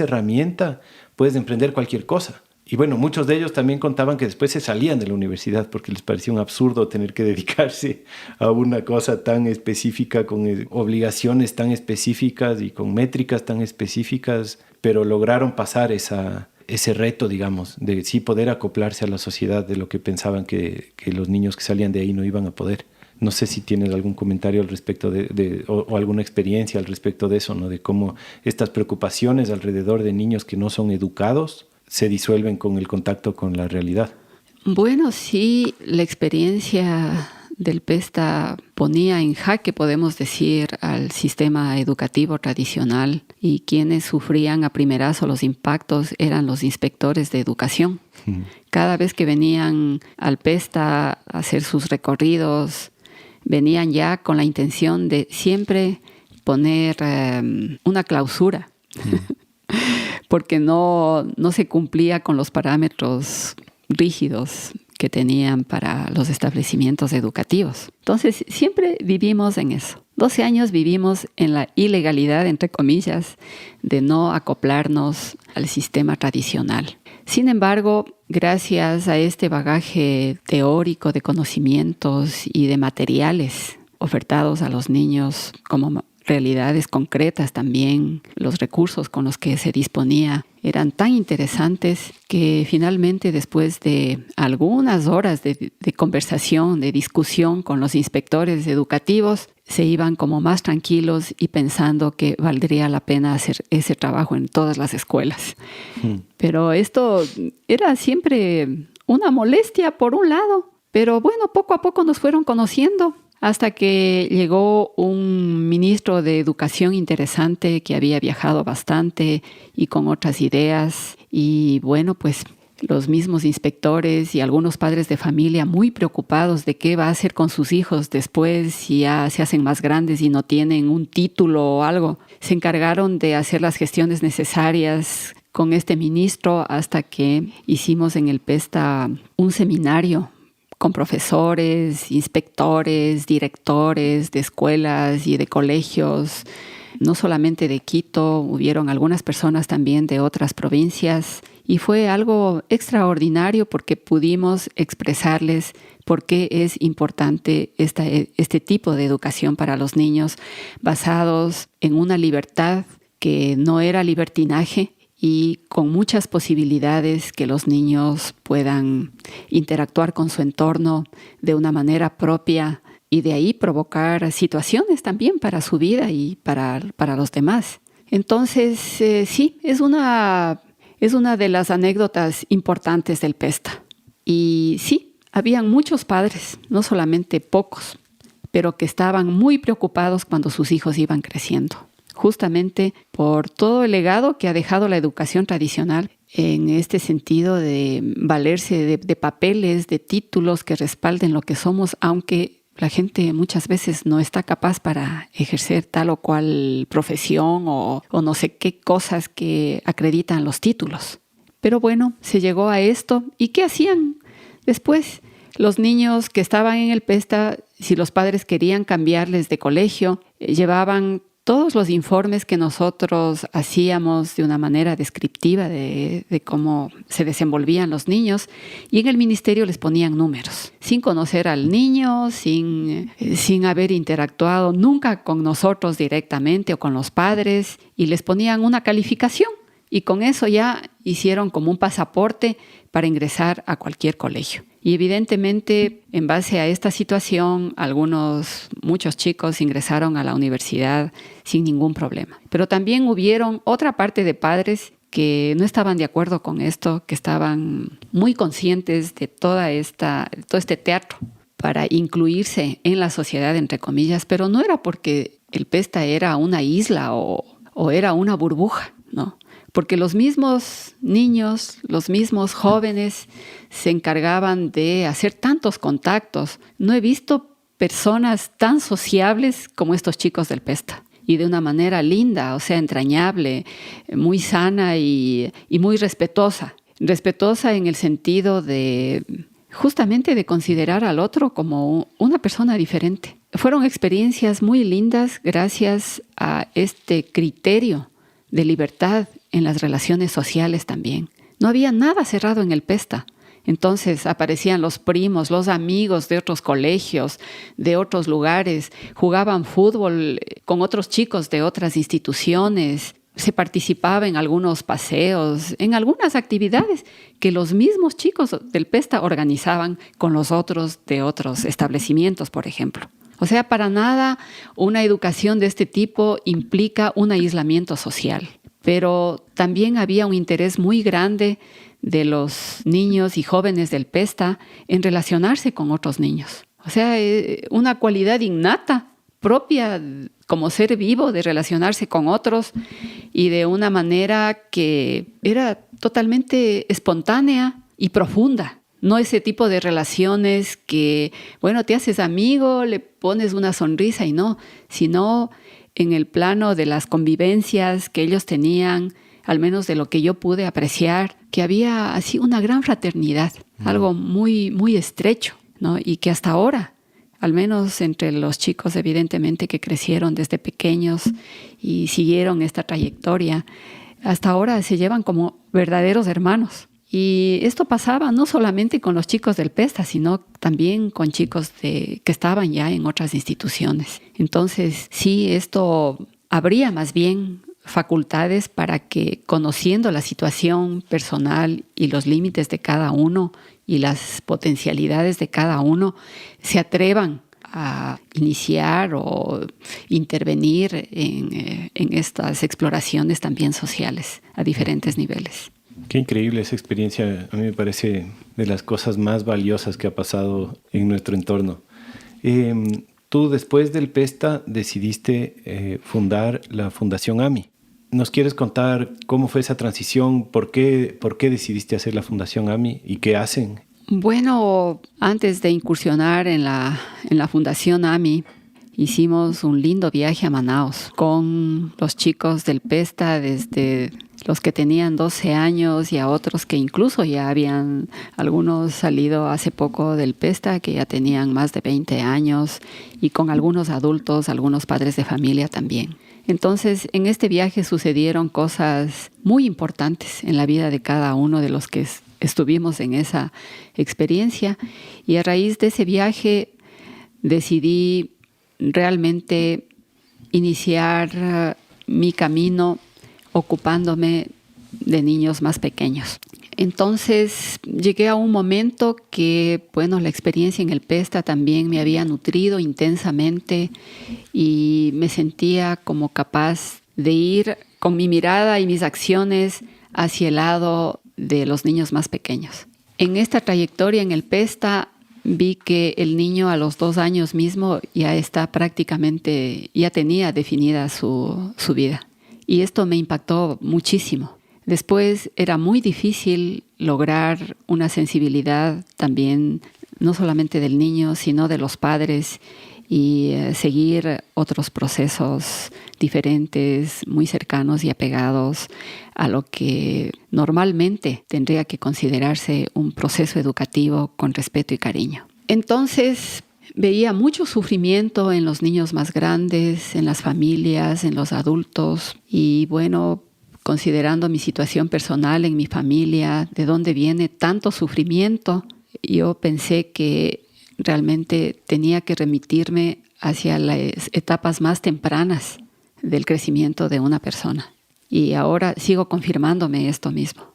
herramienta puedes emprender cualquier cosa. Y bueno, muchos de ellos también contaban que después se salían de la universidad porque les parecía un absurdo tener que dedicarse a una cosa tan específica, con obligaciones tan específicas y con métricas tan específicas, pero lograron pasar ese reto, digamos, de sí poder acoplarse a la sociedad, de lo que pensaban que los niños que salían de ahí no iban a poder. No sé si tienes algún comentario al respecto o alguna experiencia al respecto de eso, ¿no? De cómo estas preocupaciones alrededor de niños que no son educados se disuelven con el contacto con la realidad. Bueno, sí, la experiencia del PESTA ponía en jaque, podemos decir, al sistema educativo tradicional, y quienes sufrían a primerazo los impactos eran los inspectores de educación. Cada vez que venían al PESTA a hacer sus recorridos, venían ya con la intención de siempre poner una clausura. Porque no se cumplía con los parámetros rígidos que tenían para los establecimientos educativos. Entonces, siempre vivimos en eso. 12 años vivimos en la ilegalidad, entre comillas, de no acoplarnos al sistema tradicional. Sin embargo, gracias a este bagaje teórico de conocimientos y de materiales ofertados a los niños como realidades concretas también, los recursos con los que se disponía eran tan interesantes que finalmente, después de algunas horas de conversación, de discusión con los inspectores educativos, se iban como más tranquilos y pensando que valdría la pena hacer ese trabajo en todas las escuelas. Pero esto era siempre una molestia por un lado, pero bueno, poco a poco nos fueron conociendo. Hasta que llegó un ministro de Educación interesante que había viajado bastante y con otras ideas. Y bueno, pues los mismos inspectores y algunos padres de familia muy preocupados de qué va a hacer con sus hijos después si ya se hacen más grandes y no tienen un título o algo, se encargaron de hacer las gestiones necesarias con este ministro hasta que hicimos en el PESTA un seminario con profesores, inspectores, directores de escuelas y de colegios, no solamente de Quito, hubieron algunas personas también de otras provincias, y fue algo extraordinario porque pudimos expresarles por qué es importante este tipo de educación para los niños, basados en una libertad que no era libertinaje, y con muchas posibilidades que los niños puedan interactuar con su entorno de una manera propia y de ahí provocar situaciones también para su vida y para los demás. Entonces, sí, es una de las anécdotas importantes del PESTA. Y sí, habían muchos padres, no solamente pocos, pero que estaban muy preocupados cuando sus hijos iban creciendo, justamente por todo el legado que ha dejado la educación tradicional en este sentido de valerse de papeles, de títulos que respalden lo que somos, aunque la gente muchas veces no está capaz para ejercer tal o cual profesión o no sé qué cosas que acreditan los títulos. Pero bueno, se llegó a esto. ¿Y qué hacían después? Los niños que estaban en el PESTA, si los padres querían cambiarles de colegio, llevaban todos los informes que nosotros hacíamos de una manera descriptiva de cómo se desenvolvían los niños, y en el ministerio les ponían números, sin conocer al niño, sin haber interactuado nunca con nosotros directamente o con los padres, y les ponían una calificación, y con eso ya hicieron como un pasaporte para ingresar a cualquier colegio. Y evidentemente, en base a esta situación, muchos chicos ingresaron a la universidad sin ningún problema. Pero también hubieron otra parte de padres que no estaban de acuerdo con esto, que estaban muy conscientes de todo este teatro para incluirse en la sociedad, entre comillas, pero no era porque el PESTA era una isla o era una burbuja, ¿no? Porque los mismos niños, los mismos jóvenes se encargaban de hacer tantos contactos. No he visto personas tan sociables como estos chicos del PESTA, y de una manera linda, o sea, entrañable, muy sana y muy respetuosa. Respetuosa en el sentido de justamente de considerar al otro como una persona diferente. fueron experiencias muy lindas gracias a este criterio de libertad en las relaciones sociales también. No había nada cerrado en el Pesta. Entonces aparecían los primos, los amigos de otros colegios, de otros lugares, jugaban fútbol con otros chicos de otras instituciones, se participaba en algunos paseos, en algunas actividades que los mismos chicos del Pesta organizaban con los otros de otros establecimientos, por ejemplo. O sea, para nada una educación de este tipo implica un aislamiento social, pero también había un interés muy grande de los niños y jóvenes del Pesta en relacionarse con otros niños. O sea, una cualidad innata, propia como ser vivo, de relacionarse con otros y de una manera que era totalmente espontánea y profunda. No ese tipo de relaciones que, bueno, te haces amigo, le pones una sonrisa y no, sino en el plano de las convivencias que ellos tenían, al menos de lo que yo pude apreciar, que había así una gran fraternidad, algo muy, muy estrecho, ¿no? Y que hasta ahora, al menos entre los chicos evidentemente que crecieron desde pequeños y siguieron esta trayectoria, hasta ahora se llevan como verdaderos hermanos. Y esto pasaba no solamente con los chicos del Pesta, sino también con chicos que estaban ya en otras instituciones. Entonces, sí, esto habría más bien facultades para que, conociendo la situación personal y los límites de cada uno y las potencialidades de cada uno, se atrevan a iniciar o intervenir en estas exploraciones también sociales a diferentes niveles. Qué increíble esa experiencia. A mí me parece de las cosas más valiosas que ha pasado en nuestro entorno. Tú, después del Pesta, decidiste fundar la Fundación AMI. ¿Nos quieres contar cómo fue esa transición? ¿Por qué decidiste hacer la Fundación AMI y qué hacen? Bueno, antes de incursionar en la Fundación AMI, hicimos un lindo viaje a Manaos con los chicos del Pesta, desde los que tenían 12 años y a otros que incluso ya habían algunos salido hace poco del Pesta, que ya tenían más de 20 años, y con algunos adultos, algunos padres de familia también. Entonces, en este viaje sucedieron cosas muy importantes en la vida de cada uno de los que estuvimos en esa experiencia, y a raíz de ese viaje decidí realmente iniciar mi camino ocupándome de niños más pequeños. Entonces llegué a un momento que, bueno, la experiencia en el Pesta también me había nutrido intensamente y me sentía como capaz de ir con mi mirada y mis acciones hacia el lado de los niños más pequeños. En esta trayectoria en el Pesta vi que el niño a los 2 años mismo ya tenía definida su vida. Y esto me impactó muchísimo. Después era muy difícil lograr una sensibilidad también, no solamente del niño, sino de los padres, y seguir otros procesos diferentes, muy cercanos y apegados a lo que normalmente tendría que considerarse un proceso educativo con respeto y cariño. Entonces veía mucho sufrimiento en los niños más grandes, en las familias, en los adultos, y bueno, considerando mi situación personal en mi familia, de dónde viene tanto sufrimiento, yo pensé que realmente tenía que remitirme hacia las etapas más tempranas del crecimiento de una persona. Y ahora sigo confirmándome esto mismo.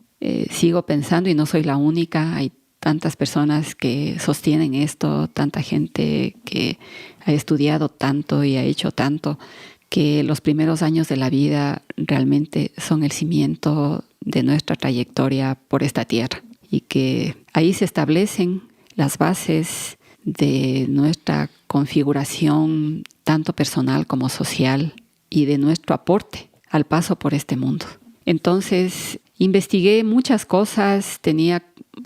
Sigo pensando, y no soy la única, hay tantas personas que sostienen esto, tanta gente que ha estudiado tanto y ha hecho tanto, que los primeros años de la vida realmente son el cimiento de nuestra trayectoria por esta tierra, y que ahí se establecen las bases de nuestra configuración tanto personal como social y de nuestro aporte al paso por este mundo. Entonces, investigué muchas cosas, tenía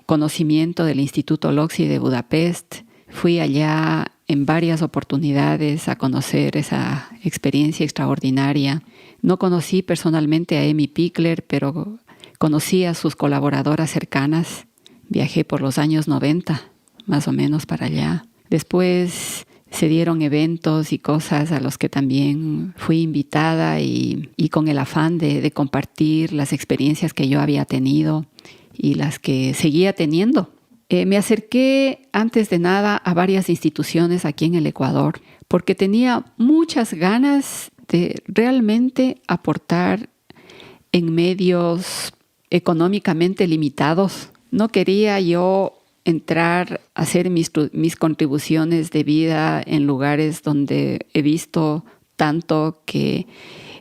conocimiento del Instituto Loxi de Budapest, fui allá en varias oportunidades a conocer esa experiencia extraordinaria. No conocí personalmente a Amy Pickler, pero conocí a sus colaboradoras cercanas. Viajé por los años 90, más o menos para allá. Después se dieron eventos y cosas a los que también fui invitada y con el afán de compartir las experiencias que yo había tenido y las que seguía teniendo. Me acerqué antes de nada a varias instituciones aquí en el Ecuador porque tenía muchas ganas de realmente aportar en medios económicamente limitados. No quería yo entrar a hacer mis contribuciones de vida en lugares donde he visto tanto que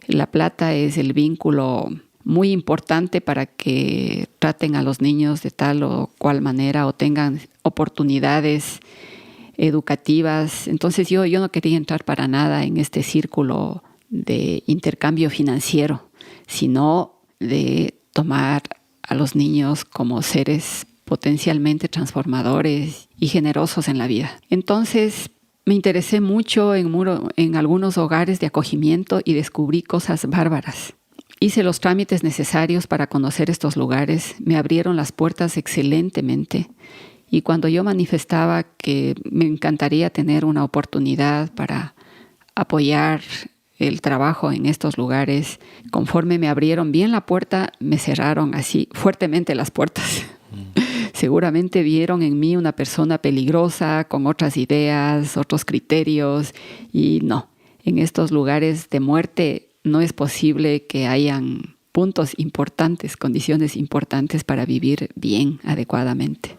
la plata es el vínculo muy importante para que traten a los niños de tal o cual manera o tengan oportunidades educativas. Entonces yo no quería entrar para nada en este círculo de intercambio financiero, sino de tomar a los niños como seres potencialmente transformadores y generosos en la vida. Entonces me interesé mucho en algunos hogares de acogimiento y descubrí cosas bárbaras. Hice los trámites necesarios para conocer estos lugares, me abrieron las puertas excelentemente y cuando yo manifestaba que me encantaría tener una oportunidad para apoyar el trabajo en estos lugares, conforme me abrieron bien la puerta, me cerraron así fuertemente las puertas. Seguramente vieron en mí una persona peligrosa, con otras ideas, otros criterios, y no, en estos lugares de muerte no es posible que hayan puntos importantes, condiciones importantes para vivir bien, adecuadamente.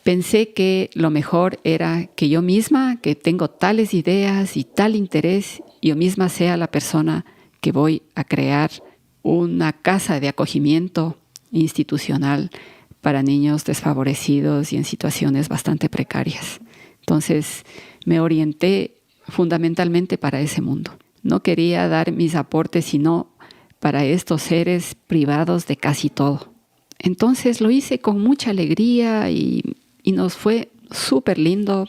Pensé que lo mejor era que yo misma, que tengo tales ideas y tal interés, yo misma sea la persona que voy a crear una casa de acogimiento institucional para niños desfavorecidos y en situaciones bastante precarias. Entonces me orienté fundamentalmente para ese mundo. No quería dar mis aportes sino para estos seres privados de casi todo. Entonces lo hice con mucha alegría y nos fue súper lindo.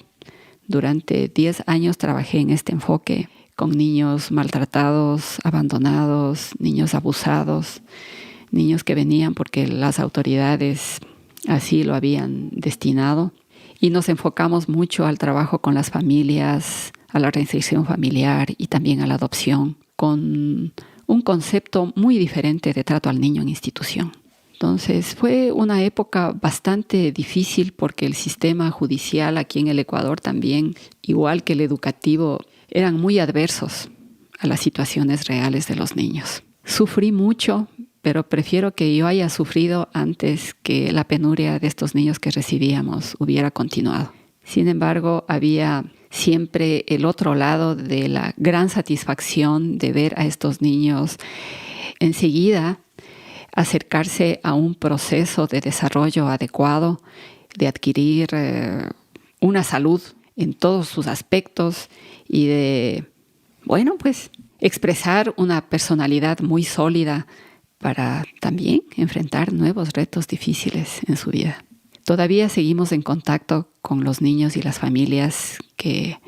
Durante 10 años trabajé en este enfoque con niños maltratados, abandonados, niños abusados, niños que venían porque las autoridades así lo habían destinado. Y nos enfocamos mucho al trabajo con las familias, a la reinserción familiar y también a la adopción, con un concepto muy diferente de trato al niño en institución. Entonces fue una época bastante difícil porque el sistema judicial aquí en el Ecuador también, igual que el educativo, eran muy adversos a las situaciones reales de los niños. Sufrí mucho, pero prefiero que yo haya sufrido antes que la penuria de estos niños que recibíamos hubiera continuado. Sin embargo, había siempre el otro lado de la gran satisfacción de ver a estos niños enseguida acercarse a un proceso de desarrollo adecuado, de adquirir una salud en todos sus aspectos y de, expresar una personalidad muy sólida para también enfrentar nuevos retos difíciles en su vida. Todavía seguimos en contacto con los niños y las familias de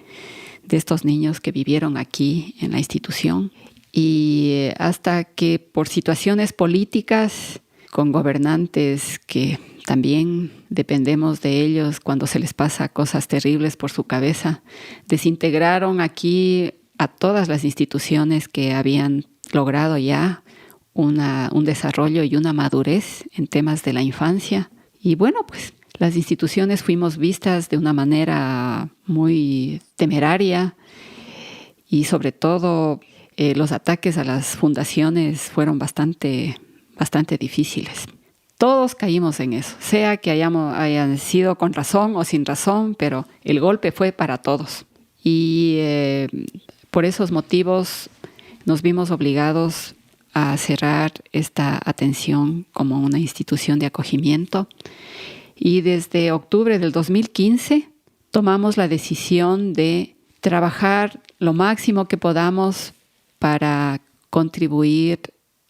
estos niños que vivieron aquí en la institución y hasta que por situaciones políticas con gobernantes que también dependemos de ellos cuando se les pasa cosas terribles por su cabeza, desintegraron aquí a todas las instituciones que habían logrado ya un desarrollo y una madurez en temas de la infancia. Y las instituciones fuimos vistas de una manera muy temeraria y sobre todo los ataques a las fundaciones fueron bastante difíciles. Todos caímos en eso, sea que hayan sido con razón o sin razón, pero el golpe fue para todos. Y por esos motivos nos vimos obligados a cerrar esta atención como una institución de acogimiento. Y desde octubre del 2015 tomamos la decisión de trabajar lo máximo que podamos para contribuir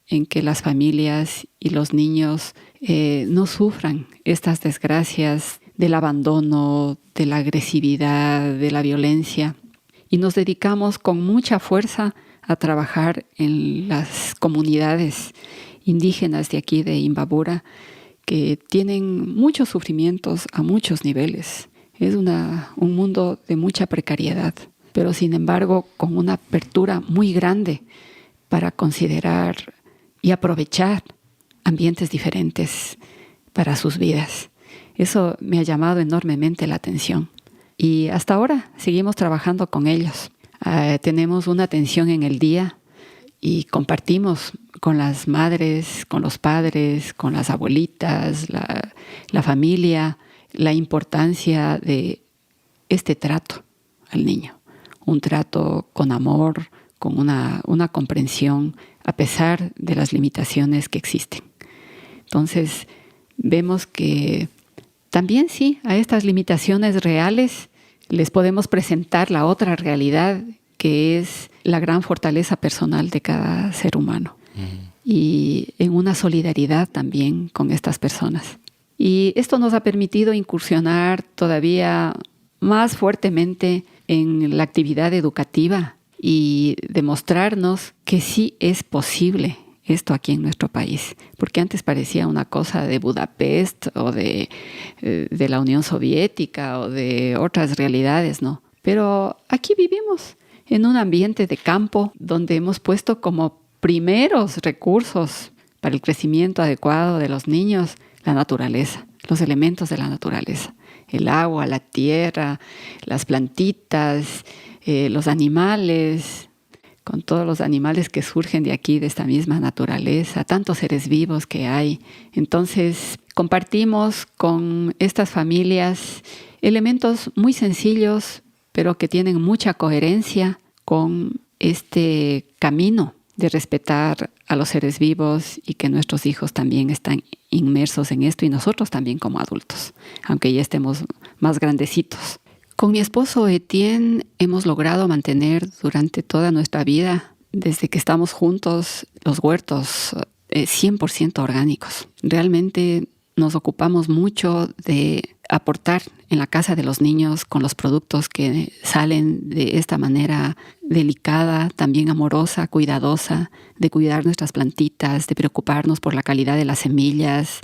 en que las familias y los niños no sufran estas desgracias del abandono, de la agresividad, de la violencia. Y nos dedicamos con mucha fuerza a trabajar en las comunidades indígenas de aquí de Imbabura que tienen muchos sufrimientos a muchos niveles. Es un mundo de mucha precariedad. pero sin embargo con una apertura muy grande para considerar y aprovechar ambientes diferentes para sus vidas. Eso me ha llamado enormemente la atención. Y hasta ahora seguimos trabajando con ellos. Tenemos una atención en el día y compartimos con las madres, con los padres, con las abuelitas, la familia, la importancia de este trato al niño. Un trato con amor, con una comprensión, a pesar de las limitaciones que existen. Entonces, vemos que también sí, a estas limitaciones reales les podemos presentar la otra realidad, que es la gran fortaleza personal de cada ser humano. Y en una solidaridad también con estas personas. Y esto nos ha permitido incursionar todavía más fuertemente en la actividad educativa y demostrarnos que sí es posible esto aquí en nuestro país, porque antes parecía una cosa de Budapest o de la Unión Soviética o de otras realidades, ¿no? Pero aquí vivimos en un ambiente de campo donde hemos puesto como primeros recursos para el crecimiento adecuado de los niños la naturaleza, los elementos de la naturaleza, el agua, la tierra, las plantitas, los animales, con todos los animales que surgen de aquí, de esta misma naturaleza, tantos seres vivos que hay. Entonces, compartimos con estas familias elementos muy sencillos, pero que tienen mucha coherencia con este camino de respetar a los seres vivos y que nuestros hijos también están inmersos en esto y nosotros también como adultos, aunque ya estemos más grandecitos. Con mi esposo Etienne hemos logrado mantener durante toda nuestra vida, desde que estamos juntos, los huertos 100% orgánicos. Realmente nos ocupamos mucho de aportar en la casa de los niños con los productos que salen de esta manera delicada, también amorosa, cuidadosa, de cuidar nuestras plantitas, de preocuparnos por la calidad de las semillas,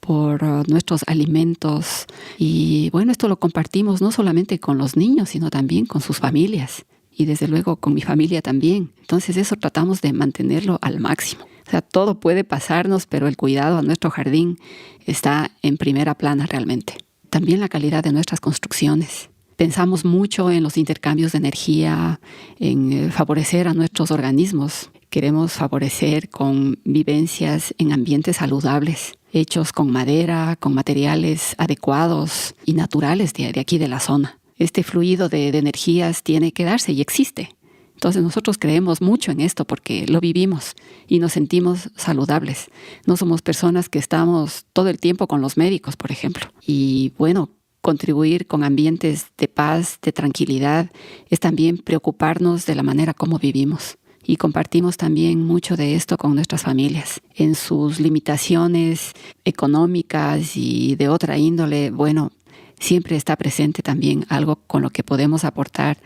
por nuestros alimentos. Y bueno, esto lo compartimos no solamente con los niños, sino también con sus familias. Y desde luego con mi familia también. Entonces eso tratamos de mantenerlo al máximo. O sea, todo puede pasarnos, pero el cuidado a nuestro jardín está en primera plana realmente. También la calidad de nuestras construcciones. Pensamos mucho en los intercambios de energía, en favorecer a nuestros organismos. Queremos favorecer con vivencias en ambientes saludables, hechos con madera, con materiales adecuados y naturales de aquí de la zona. Este fluido de energías tiene que darse y existe. Entonces nosotros creemos mucho en esto porque lo vivimos y nos sentimos saludables. No somos personas que estamos todo el tiempo con los médicos, por ejemplo. Y bueno, contribuir con ambientes de paz, de tranquilidad, es también preocuparnos de la manera como vivimos. Y compartimos también mucho de esto con nuestras familias. En sus limitaciones económicas y de otra índole, bueno, siempre está presente también algo con lo que podemos aportar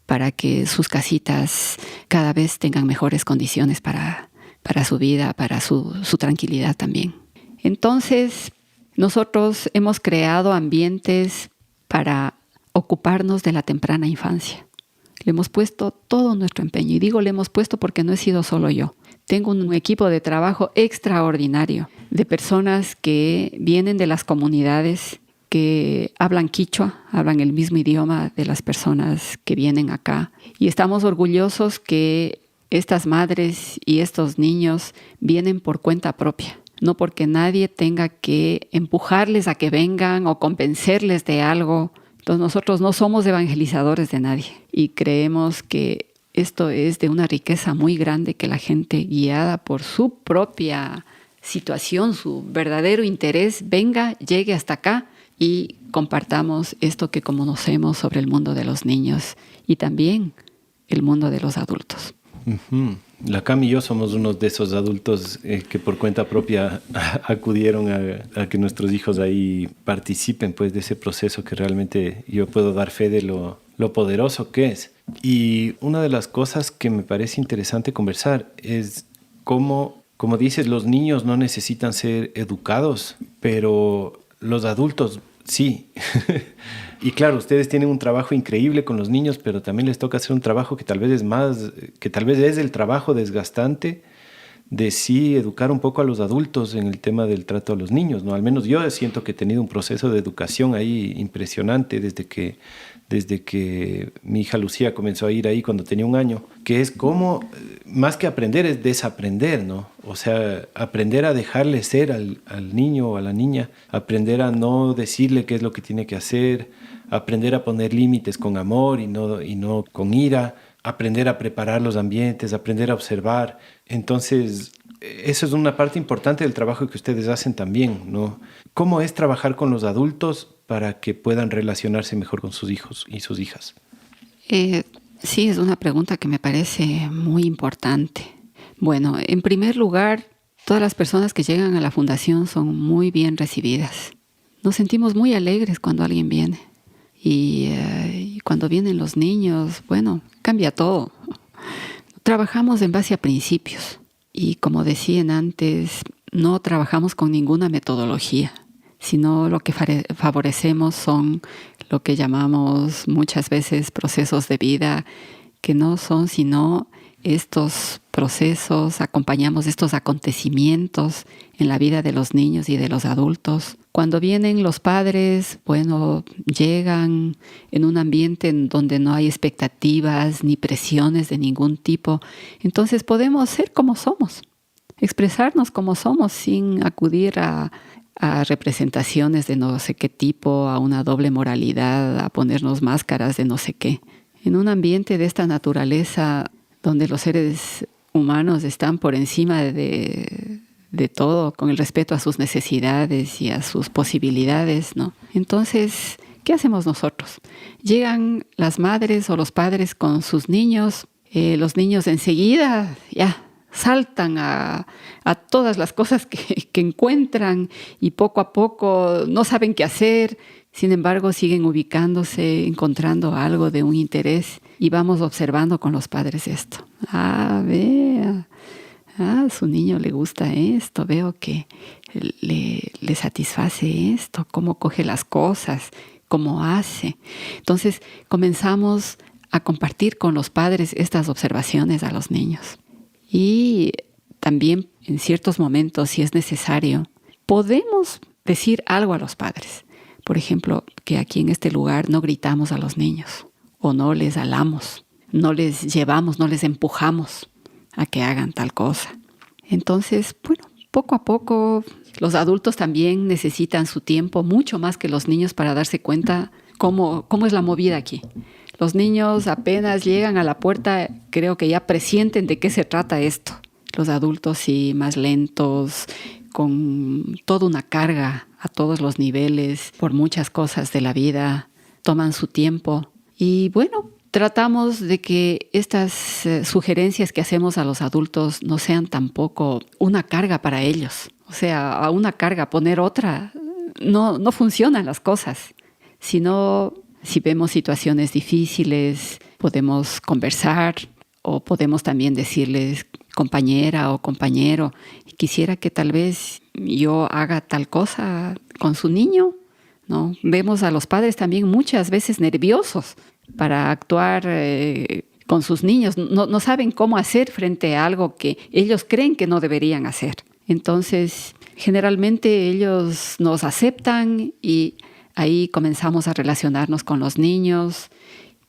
para que sus casitas cada vez tengan mejores condiciones para su vida, para su tranquilidad también. Entonces, nosotros hemos creado ambientes para ocuparnos de la temprana infancia. Le hemos puesto todo nuestro empeño. Y digo le hemos puesto porque no he sido solo yo. Tengo un equipo de trabajo extraordinario de personas que vienen de las comunidades que hablan quichua, hablan el mismo idioma de las personas que vienen acá. Y estamos orgullosos que estas madres y estos niños vienen por cuenta propia, no porque nadie tenga que empujarles a que vengan o convencerles de algo. Entonces nosotros no somos evangelizadores de nadie y creemos que esto es de una riqueza muy grande que la gente guiada por su propia situación, su verdadero interés, venga, llegue hasta acá y compartamos esto que conocemos sobre el mundo de los niños y también el mundo de los adultos. Uh-huh. La Cam y yo somos unos de esos adultos que por cuenta propia acudieron a que nuestros hijos ahí participen pues, de ese proceso que realmente yo puedo dar fe de lo poderoso que es. Y una de las cosas que me parece interesante conversar es cómo, como dices, los niños no necesitan ser educados, pero los adultos Sí. Y claro, ustedes tienen un trabajo increíble con los niños, pero también les toca hacer un trabajo que tal vez es el trabajo desgastante de sí educar un poco a los adultos en el tema del trato a los niños, ¿no? Al menos yo siento que he tenido un proceso de educación ahí impresionante desde que mi hija Lucía comenzó a ir ahí cuando tenía 1 año, que es como, más que aprender, es desaprender, ¿no? O sea, aprender a dejarle ser al niño o a la niña, aprender a no decirle qué es lo que tiene que hacer, aprender a poner límites con amor y no con ira, aprender a preparar los ambientes, aprender a observar. Entonces, eso es una parte importante del trabajo que ustedes hacen también, ¿no? ¿Cómo es trabajar con los adultos para que puedan relacionarse mejor con sus hijos y sus hijas? Sí, es una pregunta que me parece muy importante. Bueno, en primer lugar, todas las personas que llegan a la fundación son muy bien recibidas. Nos sentimos muy alegres cuando alguien viene. Y cuando vienen los niños, bueno, cambia todo. Trabajamos en base a principios. Y como decían antes, no trabajamos con ninguna metodología, sino lo que favorecemos son lo que llamamos muchas veces procesos de vida, que no son sino estos procesos, acompañamos estos acontecimientos en la vida de los niños y de los adultos. Cuando vienen los padres, bueno, llegan en un ambiente en donde no hay expectativas ni presiones de ningún tipo. Entonces podemos ser como somos, expresarnos como somos sin acudir a representaciones de no sé qué tipo, a una doble moralidad, a ponernos máscaras de no sé qué. En un ambiente de esta naturaleza, donde los seres humanos están por encima de todo, con el respeto a sus necesidades y a sus posibilidades, ¿no? Entonces, ¿qué hacemos nosotros? Llegan las madres o los padres con sus niños, los niños enseguida ya saltan a todas las cosas que encuentran y poco a poco no saben qué hacer. Sin embargo, siguen ubicándose, encontrando algo de un interés y vamos observando con los padres esto. Vea, a su niño le gusta esto, veo que le satisface esto, cómo coge las cosas, cómo hace. Entonces comenzamos a compartir con los padres estas observaciones a los niños. Y también en ciertos momentos, si es necesario, podemos decir algo a los padres. Por ejemplo, que aquí en este lugar no gritamos a los niños o no les halamos, no les llevamos, no les empujamos a que hagan tal cosa. Entonces, bueno, poco a poco los adultos también necesitan su tiempo, mucho más que los niños, para darse cuenta cómo es la movida aquí. Los niños apenas llegan a la puerta, creo que ya presienten de qué se trata esto. Los adultos sí, más lentos, con toda una carga a todos los niveles, por muchas cosas de la vida, toman su tiempo. Y bueno, tratamos de que estas sugerencias que hacemos a los adultos no sean tampoco una carga para ellos. O sea, a una carga poner otra, no funcionan las cosas. Sino, si vemos situaciones difíciles, podemos conversar o podemos también decirles, compañera o compañero, quisiera que tal vez yo haga tal cosa con su niño, ¿no? Vemos a los padres también muchas veces nerviosos para actuar con sus niños. No saben cómo hacer frente a algo que ellos creen que no deberían hacer. Entonces, generalmente ellos nos aceptan y ahí comenzamos a relacionarnos con los niños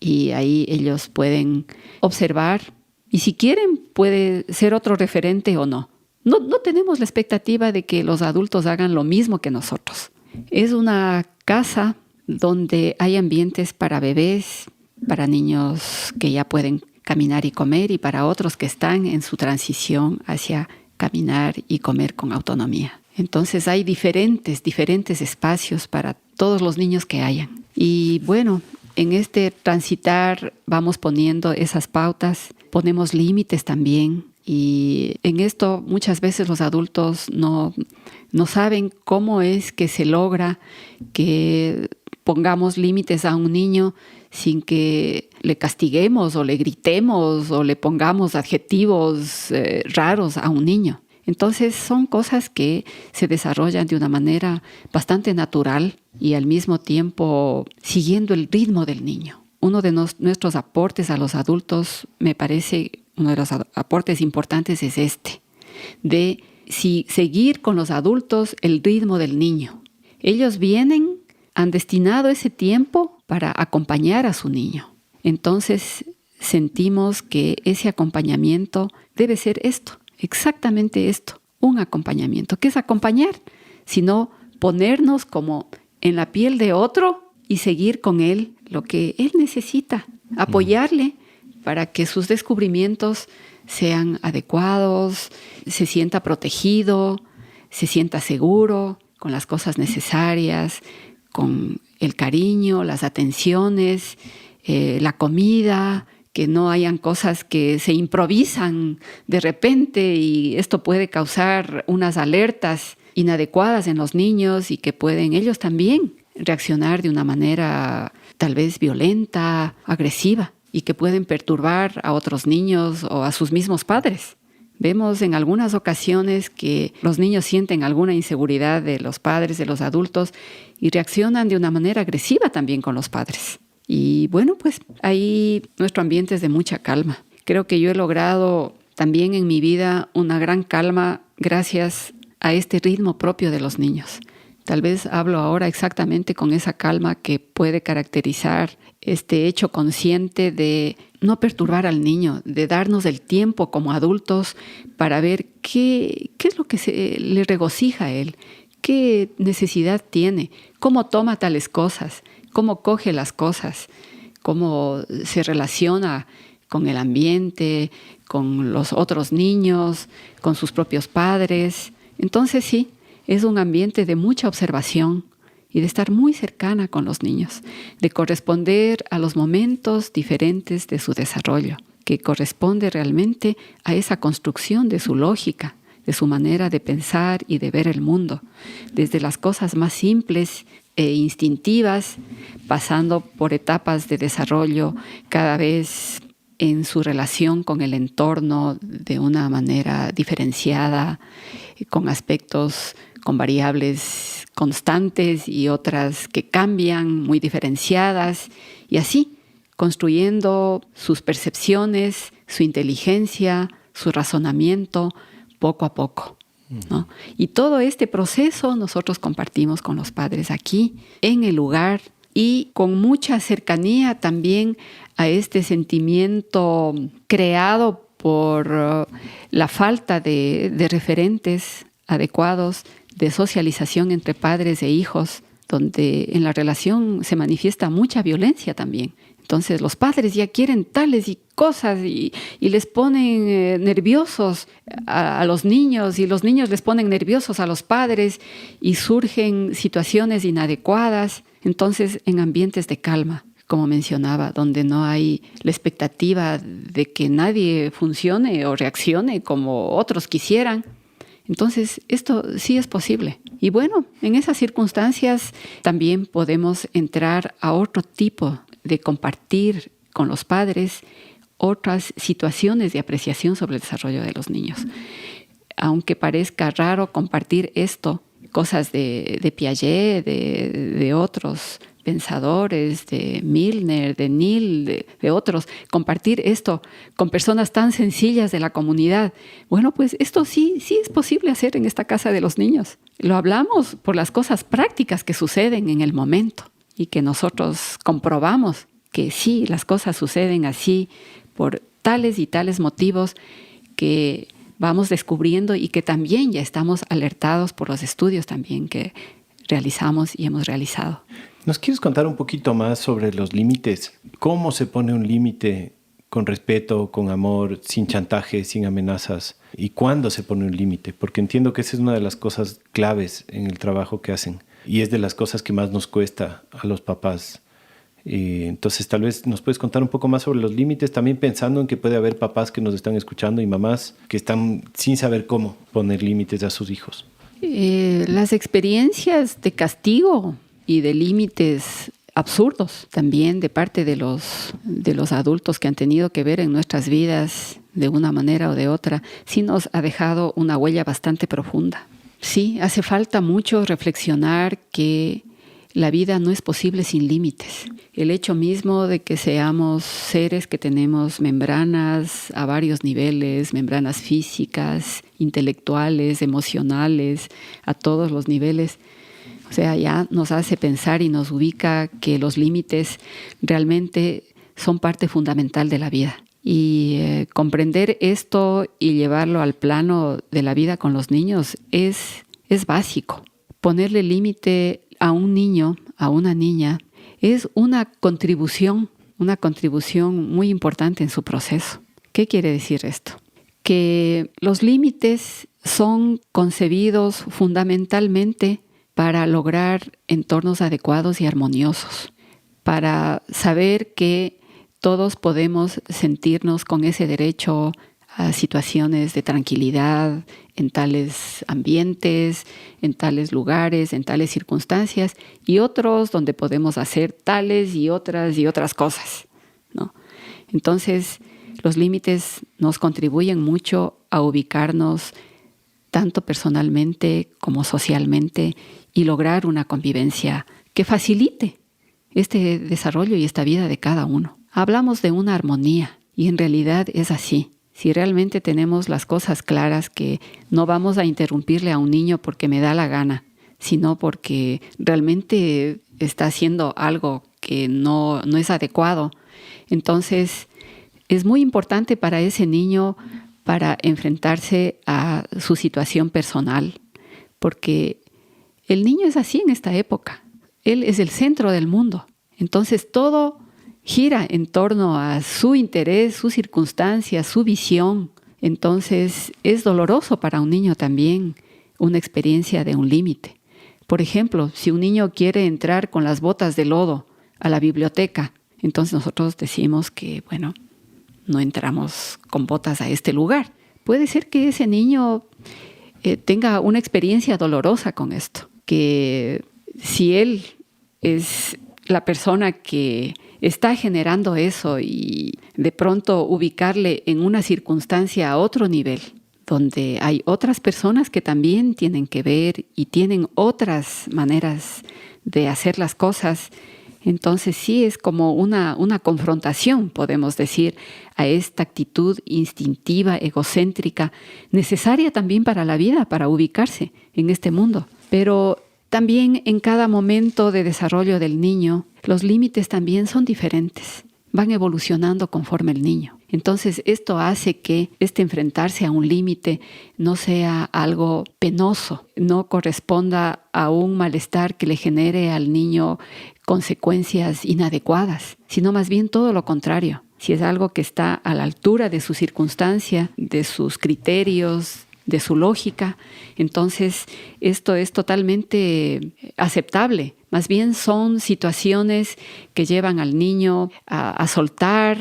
y ahí ellos pueden observar y si quieren puede ser otro referente o no. No tenemos la expectativa de que los adultos hagan lo mismo que nosotros. Es una casa donde hay ambientes para bebés, para niños que ya pueden caminar y comer y para otros que están en su transición hacia caminar y comer con autonomía. Entonces hay diferentes espacios para todos los niños que hayan. Y bueno, en este transitar vamos poniendo esas pautas, ponemos límites también. Y en esto muchas veces los adultos no saben cómo es que se logra que pongamos límites a un niño sin que le castiguemos o le gritemos o le pongamos adjetivos raros a un niño. Entonces son cosas que se desarrollan de una manera bastante natural y al mismo tiempo siguiendo el ritmo del niño. Uno de nuestros aportes a los adultos, me parece, uno de los aportes importantes es de seguir con los adultos el ritmo del niño. Ellos han destinado ese tiempo para acompañar a su niño. Entonces sentimos que ese acompañamiento debe ser esto, exactamente esto, un acompañamiento. ¿Qué es acompañar? Sino ponernos como en la piel de otro y seguir con él lo que él necesita, apoyarle para que sus descubrimientos sean adecuados, se sienta protegido, se sienta seguro, con las cosas necesarias, con el cariño, las atenciones, la comida, que no hayan cosas que se improvisan de repente y esto puede causar unas alertas inadecuadas en los niños y que pueden ellos también reaccionar de una manera tal vez violenta, agresiva y que pueden perturbar a otros niños o a sus mismos padres. Vemos en algunas ocasiones que los niños sienten alguna inseguridad de los padres, de los adultos y reaccionan de una manera agresiva también con los padres. Y bueno, pues ahí nuestro ambiente es de mucha calma. Creo que yo he logrado también en mi vida una gran calma gracias a este ritmo propio de los niños. Tal vez hablo ahora exactamente con esa calma que puede caracterizar este hecho consciente de no perturbar al niño, de darnos el tiempo como adultos para ver qué es lo que le regocija a él, qué necesidad tiene, cómo toma tales cosas, cómo coge las cosas, cómo se relaciona con el ambiente, con los otros niños, con sus propios padres. Entonces sí, es un ambiente de mucha observación y de estar muy cercana con los niños, de corresponder a los momentos diferentes de su desarrollo, que corresponde realmente a esa construcción de su lógica, de su manera de pensar y de ver el mundo, desde las cosas más simples e instintivas, pasando por etapas de desarrollo cada vez en su relación con el entorno de una manera diferenciada, con aspectos, con variables constantes y otras que cambian, muy diferenciadas, y así construyendo sus percepciones, su inteligencia, su razonamiento, poco a poco, ¿no? Y todo este proceso nosotros compartimos con los padres aquí, en el lugar, y con mucha cercanía también a este sentimiento creado por la falta de referentes adecuados, de socialización entre padres e hijos, donde en la relación se manifiesta mucha violencia también. Entonces los padres ya quieren tales y cosas y les ponen nerviosos a los niños y los niños les ponen nerviosos a los padres y surgen situaciones inadecuadas. Entonces en ambientes de calma, como mencionaba, donde no hay la expectativa de que nadie funcione o reaccione como otros quisieran. Entonces, esto sí es posible. Y bueno, en esas circunstancias también podemos entrar a otro tipo de compartir con los padres otras situaciones de apreciación sobre el desarrollo de los niños. Aunque parezca raro compartir esto, cosas de Piaget, de otros pensadores, de Milner, de Neil, de otros, compartir esto con personas tan sencillas de la comunidad. Bueno, pues esto sí es posible hacer en esta casa de los niños. Lo hablamos por las cosas prácticas que suceden en el momento y que nosotros comprobamos que sí, las cosas suceden así por tales y tales motivos que vamos descubriendo y que también ya estamos alertados por los estudios también que realizamos y hemos realizado. ¿Nos quieres contar un poquito más sobre los límites? ¿Cómo se pone un límite con respeto, con amor, sin chantaje, sin amenazas? ¿Y cuándo se pone un límite? Porque entiendo que esa es una de las cosas claves en el trabajo que hacen y es de las cosas que más nos cuesta a los papás. Entonces tal vez nos puedes contar un poco más sobre los límites, también pensando en que puede haber papás que nos están escuchando y mamás que están sin saber cómo poner límites a sus hijos. Las experiencias de castigo y de límites absurdos también de parte de los adultos que han tenido que ver en nuestras vidas de una manera o de otra, sí nos ha dejado una huella bastante profunda. Sí, hace falta mucho reflexionar que la vida no es posible sin límites. El hecho mismo de que seamos seres que tenemos membranas a varios niveles, membranas físicas, intelectuales, emocionales, a todos los niveles, o sea, ya nos hace pensar y nos ubica que los límites realmente son parte fundamental de la vida. Y comprender esto y llevarlo al plano de la vida con los niños es básico. Ponerle límite a un niño, a una niña, es una contribución muy importante en su proceso. ¿Qué quiere decir esto? Que los límites son concebidos fundamentalmente para lograr entornos adecuados y armoniosos, para saber que todos podemos sentirnos con ese derecho a situaciones de tranquilidad en tales ambientes, en tales lugares, en tales circunstancias, y otros donde podemos hacer tales y otras cosas, ¿no? Entonces, los límites nos contribuyen mucho a ubicarnos tanto personalmente como socialmente y lograr una convivencia que facilite este desarrollo y esta vida de cada uno. Hablamos de una armonía y en realidad es así. Si realmente tenemos las cosas claras, que no vamos a interrumpirle a un niño porque me da la gana, sino porque realmente está haciendo algo que no es adecuado, entonces es muy importante para ese niño para enfrentarse a su situación personal, porque el niño es así en esta época. Él es el centro del mundo. Entonces todo gira en torno a su interés, sus circunstancias, su visión. Entonces es doloroso para un niño también una experiencia de un límite. Por ejemplo, si un niño quiere entrar con las botas de lodo a la biblioteca, entonces nosotros decimos que, bueno, no entramos con botas a este lugar. Puede ser que ese niño tenga una experiencia dolorosa con esto, que si él es la persona que está generando eso y de pronto ubicarle en una circunstancia a otro nivel, donde hay otras personas que también tienen que ver y tienen otras maneras de hacer las cosas, entonces sí es como una confrontación, podemos decir, a esta actitud instintiva, egocéntrica, necesaria también para la vida, para ubicarse en este mundo. Pero también en cada momento de desarrollo del niño, los límites también son diferentes, van evolucionando conforme el niño. Entonces esto hace que este enfrentarse a un límite no sea algo penoso, no corresponda a un malestar que le genere al niño consecuencias inadecuadas, sino más bien todo lo contrario. Si es algo que está a la altura de su circunstancia, de sus criterios, de su lógica, entonces esto es totalmente aceptable. Más bien son situaciones que llevan al niño a soltar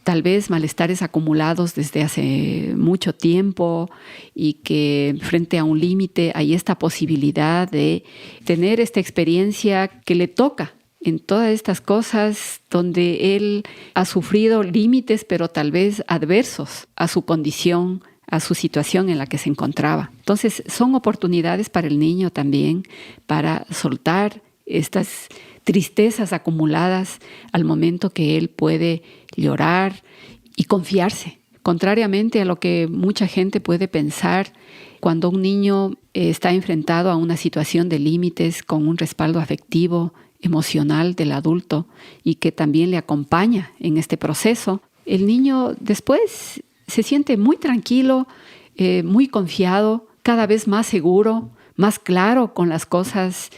tal vez malestares acumulados desde hace mucho tiempo y que frente a un límite hay esta posibilidad de tener esta experiencia que le toca en todas estas cosas donde él ha sufrido límites, pero tal vez adversos a su condición, a su situación en la que se encontraba. Entonces son oportunidades para el niño también para soltar estas tristezas acumuladas al momento que él puede llorar y confiarse. Contrariamente a lo que mucha gente puede pensar, cuando un niño está enfrentado a una situación de límites con un respaldo afectivo, emocional del adulto y que también le acompaña en este proceso, el niño después se siente muy tranquilo, muy confiado, cada vez más seguro, más claro con las cosas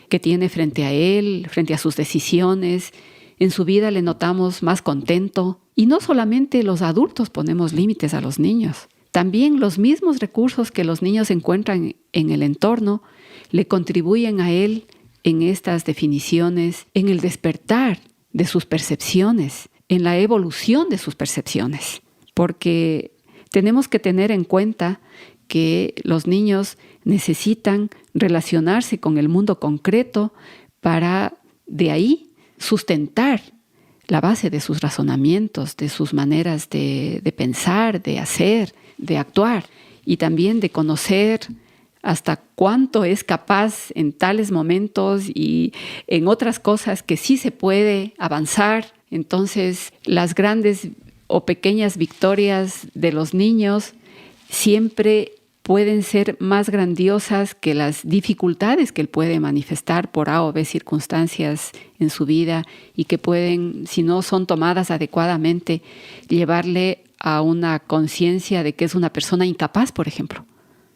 que tiene frente a él, frente a sus decisiones. En su vida le notamos más contento. Y no solamente los adultos ponemos límites a los niños. También los mismos recursos que los niños encuentran en el entorno le contribuyen a él en estas definiciones, en el despertar de sus percepciones, en la evolución de sus percepciones. Porque tenemos que tener en cuenta que los niños necesitan relacionarse con el mundo concreto para de ahí sustentar la base de sus razonamientos, de sus maneras de pensar, de hacer, de actuar, y también de conocer hasta cuánto es capaz en tales momentos y en otras cosas que sí se puede avanzar. Entonces, las grandes o pequeñas victorias de los niños siempre pueden ser más grandiosas que las dificultades que él puede manifestar por A o B circunstancias en su vida y que pueden, si no son tomadas adecuadamente, llevarle a una conciencia de que es una persona incapaz, por ejemplo,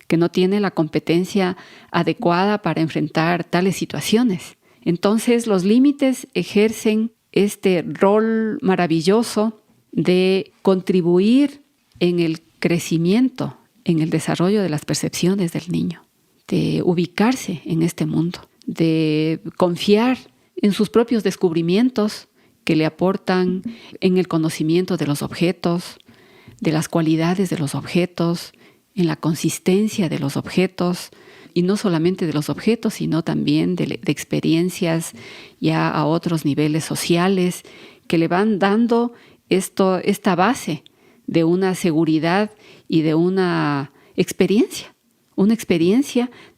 que no tiene la competencia adecuada para enfrentar tales situaciones. Entonces, los límites ejercen este rol maravilloso de contribuir en el crecimiento, en el desarrollo de las percepciones del niño, de ubicarse en este mundo, de confiar en sus propios descubrimientos que le aportan en el conocimiento de los objetos, de las cualidades de los objetos, en la consistencia de los objetos, y no solamente de los objetos, sino también de experiencias ya a otros niveles sociales que le van dando esta base de una seguridad y de una experiencia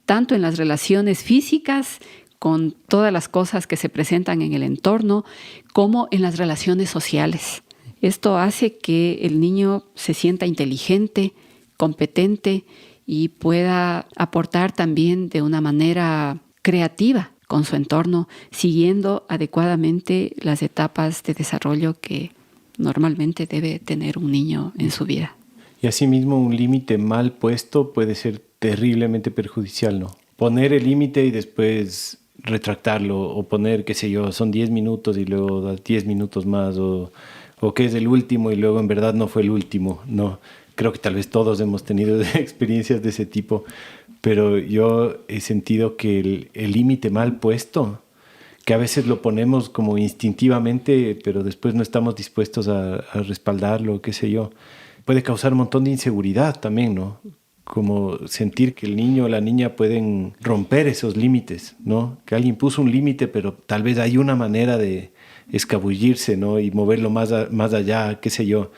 tanto en las relaciones físicas con todas las cosas que se presentan en el entorno, como en las relaciones sociales. Esto hace que el niño se sienta inteligente, competente y pueda aportar también de una manera creativa con su entorno, siguiendo adecuadamente las etapas de desarrollo que normalmente debe tener un niño en su vida. Y asimismo, un límite mal puesto puede ser terriblemente perjudicial, ¿no? Poner el límite y después retractarlo, o poner, qué sé yo, son 10 minutos y luego das 10 minutos más, o que es el último y luego en verdad no fue el último, ¿no? Creo que tal vez todos hemos tenido experiencias de ese tipo, pero yo he sentido que el límite mal puesto, que a veces lo ponemos como instintivamente, pero después no estamos dispuestos a respaldarlo, qué sé yo, puede causar un montón de inseguridad también, ¿no? Como sentir que el niño o la niña pueden romper esos límites, ¿no? Que alguien puso un límite, pero tal vez hay una manera de escabullirse, ¿no? Y moverlo más allá, qué sé yo.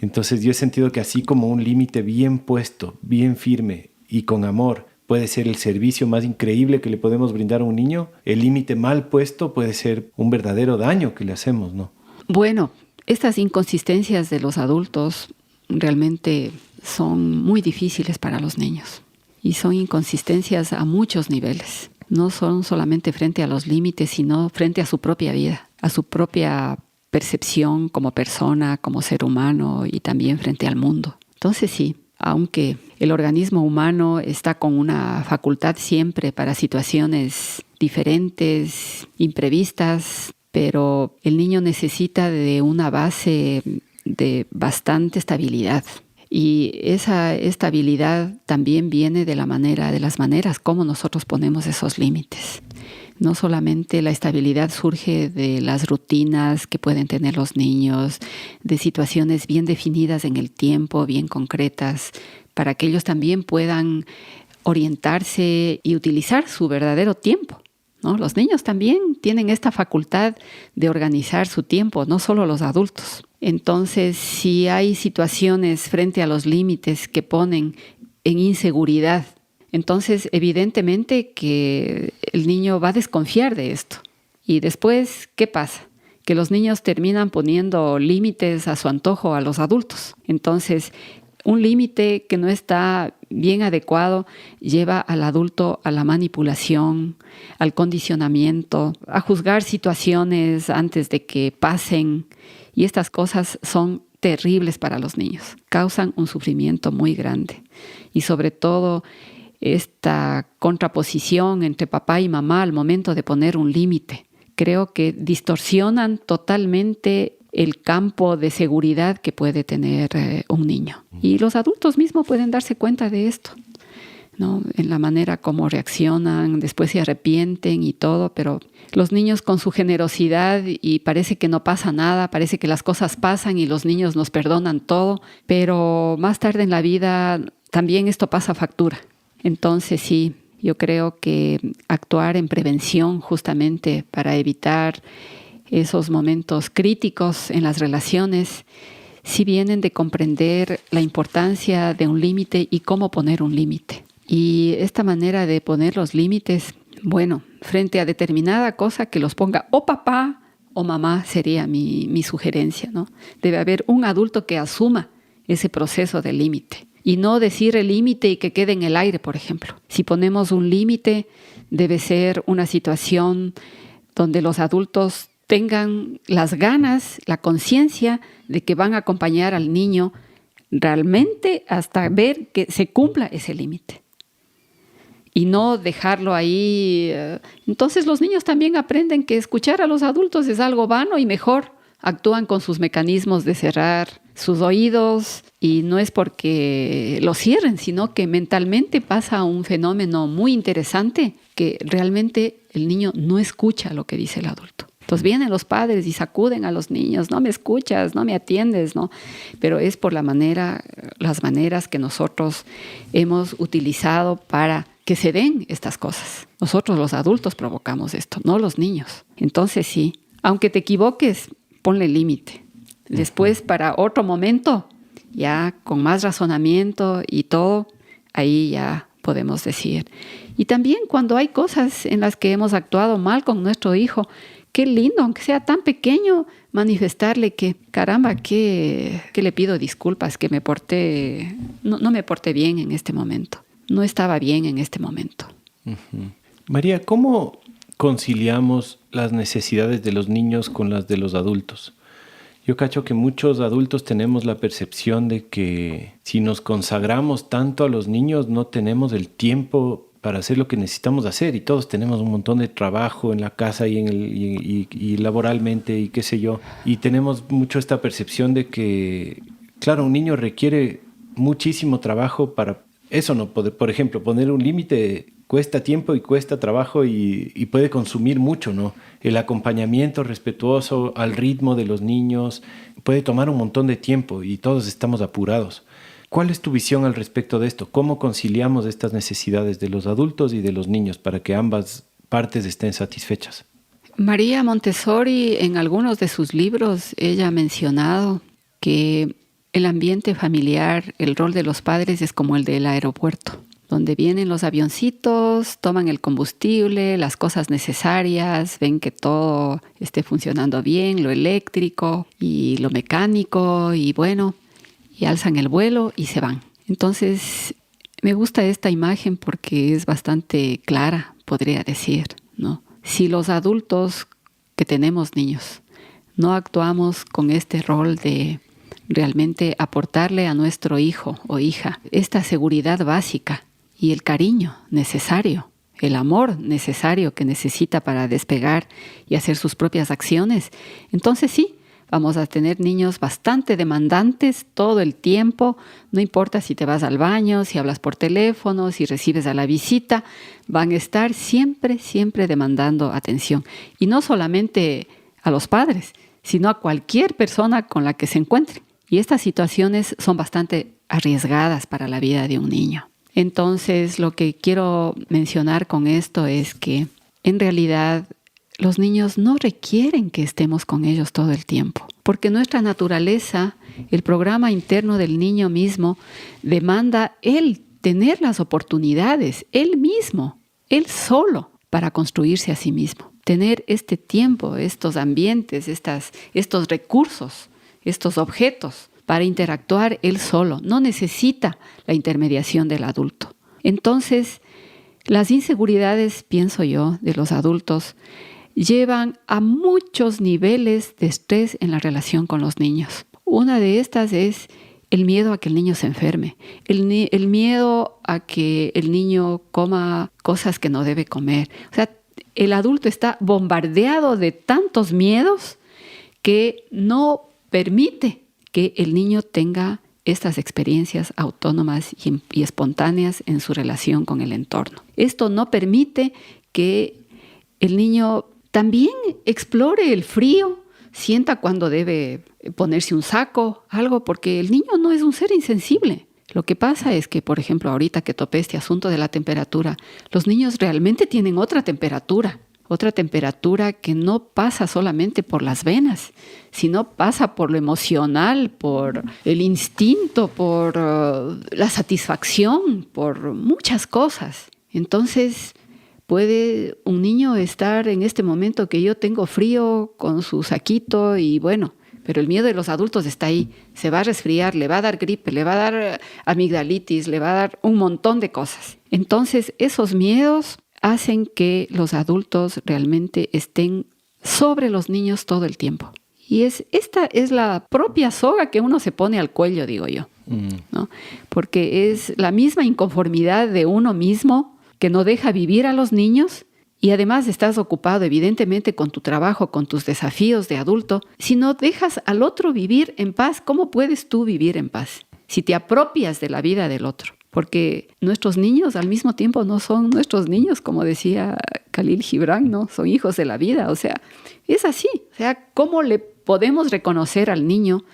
Entonces yo he sentido que así como un límite bien puesto, bien firme y con amor puede ser el servicio más increíble que le podemos brindar a un niño, el límite mal puesto puede ser un verdadero daño que le hacemos, ¿no? Bueno, estas inconsistencias de los adultos realmente son muy difíciles para los niños y son inconsistencias a muchos niveles. No son solamente frente a los límites, sino frente a su propia vida, a su propia percepción como persona, como ser humano y también frente al mundo. Entonces sí, aunque el organismo humano está con una facultad siempre para situaciones diferentes, imprevistas, pero el niño necesita de una base de bastante estabilidad. Y esa estabilidad también viene de las maneras como nosotros ponemos esos límites. No solamente la estabilidad surge de las rutinas que pueden tener los niños, de situaciones bien definidas en el tiempo, bien concretas, para que ellos también puedan orientarse y utilizar su verdadero tiempo, ¿no? Los niños también tienen esta facultad de organizar su tiempo, no solo los adultos. Entonces, si hay situaciones frente a los límites que ponen en inseguridad, entonces evidentemente que el niño va a desconfiar de esto. Y después, ¿qué pasa? Que los niños terminan poniendo límites a su antojo a los adultos. Entonces, un límite que no está bien adecuado lleva al adulto a la manipulación, al condicionamiento, a juzgar situaciones antes de que pasen. Y estas cosas son terribles para los niños, causan un sufrimiento muy grande. Y sobre todo, esta contraposición entre papá y mamá al momento de poner un límite, creo que distorsionan totalmente el campo de seguridad que puede tener un niño. Y los adultos mismos pueden darse cuenta de esto, ¿no? En la manera como reaccionan, después se arrepienten y todo, pero los niños con su generosidad y parece que no pasa nada, parece que las cosas pasan y los niños nos perdonan todo, pero más tarde en la vida también esto pasa factura. Entonces sí, yo creo que actuar en prevención justamente para evitar esos momentos críticos en las relaciones, sí vienen de comprender la importancia de un límite y cómo poner un límite. Y esta manera de poner los límites, bueno, frente a determinada cosa que los ponga o papá o mamá sería mi sugerencia, ¿no? Debe haber un adulto que asuma ese proceso de límite y no decir el límite y que quede en el aire, por ejemplo. Si ponemos un límite, debe ser una situación donde los adultos tengan las ganas, la conciencia de que van a acompañar al niño realmente hasta ver que se cumpla ese límite. Y no dejarlo ahí. Entonces los niños también aprenden que escuchar a los adultos es algo vano y mejor actúan con sus mecanismos de cerrar sus oídos, y no es porque lo cierren, sino que mentalmente pasa un fenómeno muy interesante que realmente el niño no escucha lo que dice el adulto. Entonces vienen los padres y sacuden a los niños, no me escuchas, no me atiendes, ¿no? Pero es por las maneras que nosotros hemos utilizado para que se den estas cosas. Nosotros los adultos provocamos esto, no los niños. Entonces sí, aunque te equivoques, ponle límite. Después, para otro momento, ya con más razonamiento y todo, ahí ya podemos decir. Y también cuando hay cosas en las que hemos actuado mal con nuestro hijo, qué lindo, aunque sea tan pequeño, manifestarle que, caramba, que le pido disculpas, que no me porté bien en este momento. No estaba bien en este momento. Uh-huh. María, ¿cómo conciliamos las necesidades de los niños con las de los adultos? Yo cacho que muchos adultos tenemos la percepción de que si nos consagramos tanto a los niños no tenemos el tiempo para hacer lo que necesitamos hacer, y todos tenemos un montón de trabajo en la casa y laboralmente y qué sé yo, y tenemos mucho esta percepción de que, claro, un niño requiere muchísimo trabajo para eso, ¿no? Por ejemplo, poner un límite cuesta tiempo y cuesta trabajo y puede consumir mucho, ¿no? El acompañamiento respetuoso al ritmo de los niños puede tomar un montón de tiempo y todos estamos apurados. ¿Cuál es tu visión al respecto de esto? ¿Cómo conciliamos estas necesidades de los adultos y de los niños para que ambas partes estén satisfechas? María Montessori, en algunos de sus libros, ella ha mencionado que el ambiente familiar, el rol de los padres es como el del aeropuerto, donde vienen los avioncitos, toman el combustible, las cosas necesarias, ven que todo esté funcionando bien, lo eléctrico y lo mecánico, y bueno, y alzan el vuelo y se van. Entonces, me gusta esta imagen porque es bastante clara, podría decir, ¿no? Si los adultos que tenemos niños no actuamos con este rol de realmente aportarle a nuestro hijo o hija esta seguridad básica y el cariño necesario, el amor necesario que necesita para despegar y hacer sus propias acciones, entonces sí, vamos a tener niños bastante demandantes todo el tiempo, no importa si te vas al baño, si hablas por teléfono, si recibes a la visita, van a estar siempre, siempre demandando atención. Y no solamente a los padres, sino a cualquier persona con la que se encuentren. Y estas situaciones son bastante arriesgadas para la vida de un niño. Entonces, lo que quiero mencionar con esto es que, en realidad, los niños no requieren que estemos con ellos todo el tiempo, porque nuestra naturaleza, el programa interno del niño mismo, demanda él tener las oportunidades, él mismo, él solo, para construirse a sí mismo. Tener este tiempo, estos ambientes, estos recursos, estos objetos para interactuar él solo. No necesita la intermediación del adulto. Entonces, las inseguridades, pienso yo, de los adultos llevan a muchos niveles de estrés en la relación con los niños. Una de estas es el miedo a que el niño se enferme, el miedo a que el niño coma cosas que no debe comer. O sea, el adulto está bombardeado de tantos miedos que no permite que el niño tenga estas experiencias autónomas y espontáneas en su relación con el entorno. Esto no permite que el niño también explore el frío, sienta cuando debe ponerse un saco, algo, porque el niño no es un ser insensible. Lo que pasa es que, por ejemplo, ahorita que topé este asunto de la temperatura, los niños realmente tienen otra temperatura. otra temperatura que no pasa solamente por las venas, sino pasa por lo emocional, por el instinto, por la satisfacción, por muchas cosas. Entonces, puede un niño estar en este momento que yo tengo frío con su saquito y bueno, pero el miedo de los adultos está ahí. Se va a resfriar, le va a dar gripe, le va a dar amigdalitis, le va a dar un montón de cosas. Entonces, esos miedos hacen que los adultos realmente estén sobre los niños todo el tiempo. Y esta es la propia soga que uno se pone al cuello, digo yo, ¿no? Porque es la misma inconformidad de uno mismo que no deja vivir a los niños. Y además estás ocupado evidentemente con tu trabajo, con tus desafíos de adulto. Si no dejas al otro vivir en paz, ¿cómo puedes tú vivir en paz? Si te apropias de la vida del otro. Porque nuestros niños al mismo tiempo no son nuestros niños, como decía Khalil Gibran, ¿no? Son hijos de la vida. O sea, es así. O sea, ¿cómo le podemos reconocer al niño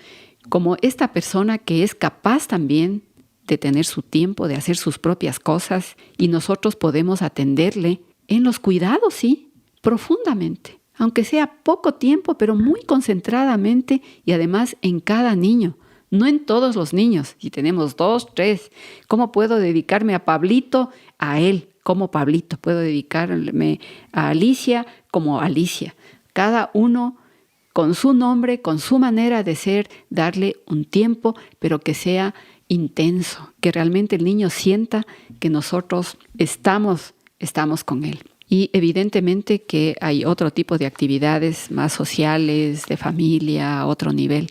como esta persona que es capaz también de tener su tiempo, de hacer sus propias cosas y nosotros podemos atenderle en los cuidados, sí, profundamente, aunque sea poco tiempo, pero muy concentradamente y además en cada niño, no en todos los niños. Si tenemos 2, 3, ¿cómo puedo dedicarme a Pablito? A él, como Pablito. Puedo dedicarme a Alicia como Alicia. Cada uno con su nombre, con su manera de ser, darle un tiempo, pero que sea intenso, que realmente el niño sienta que nosotros estamos con él. Y evidentemente que hay otro tipo de actividades más sociales, de familia, a otro nivel.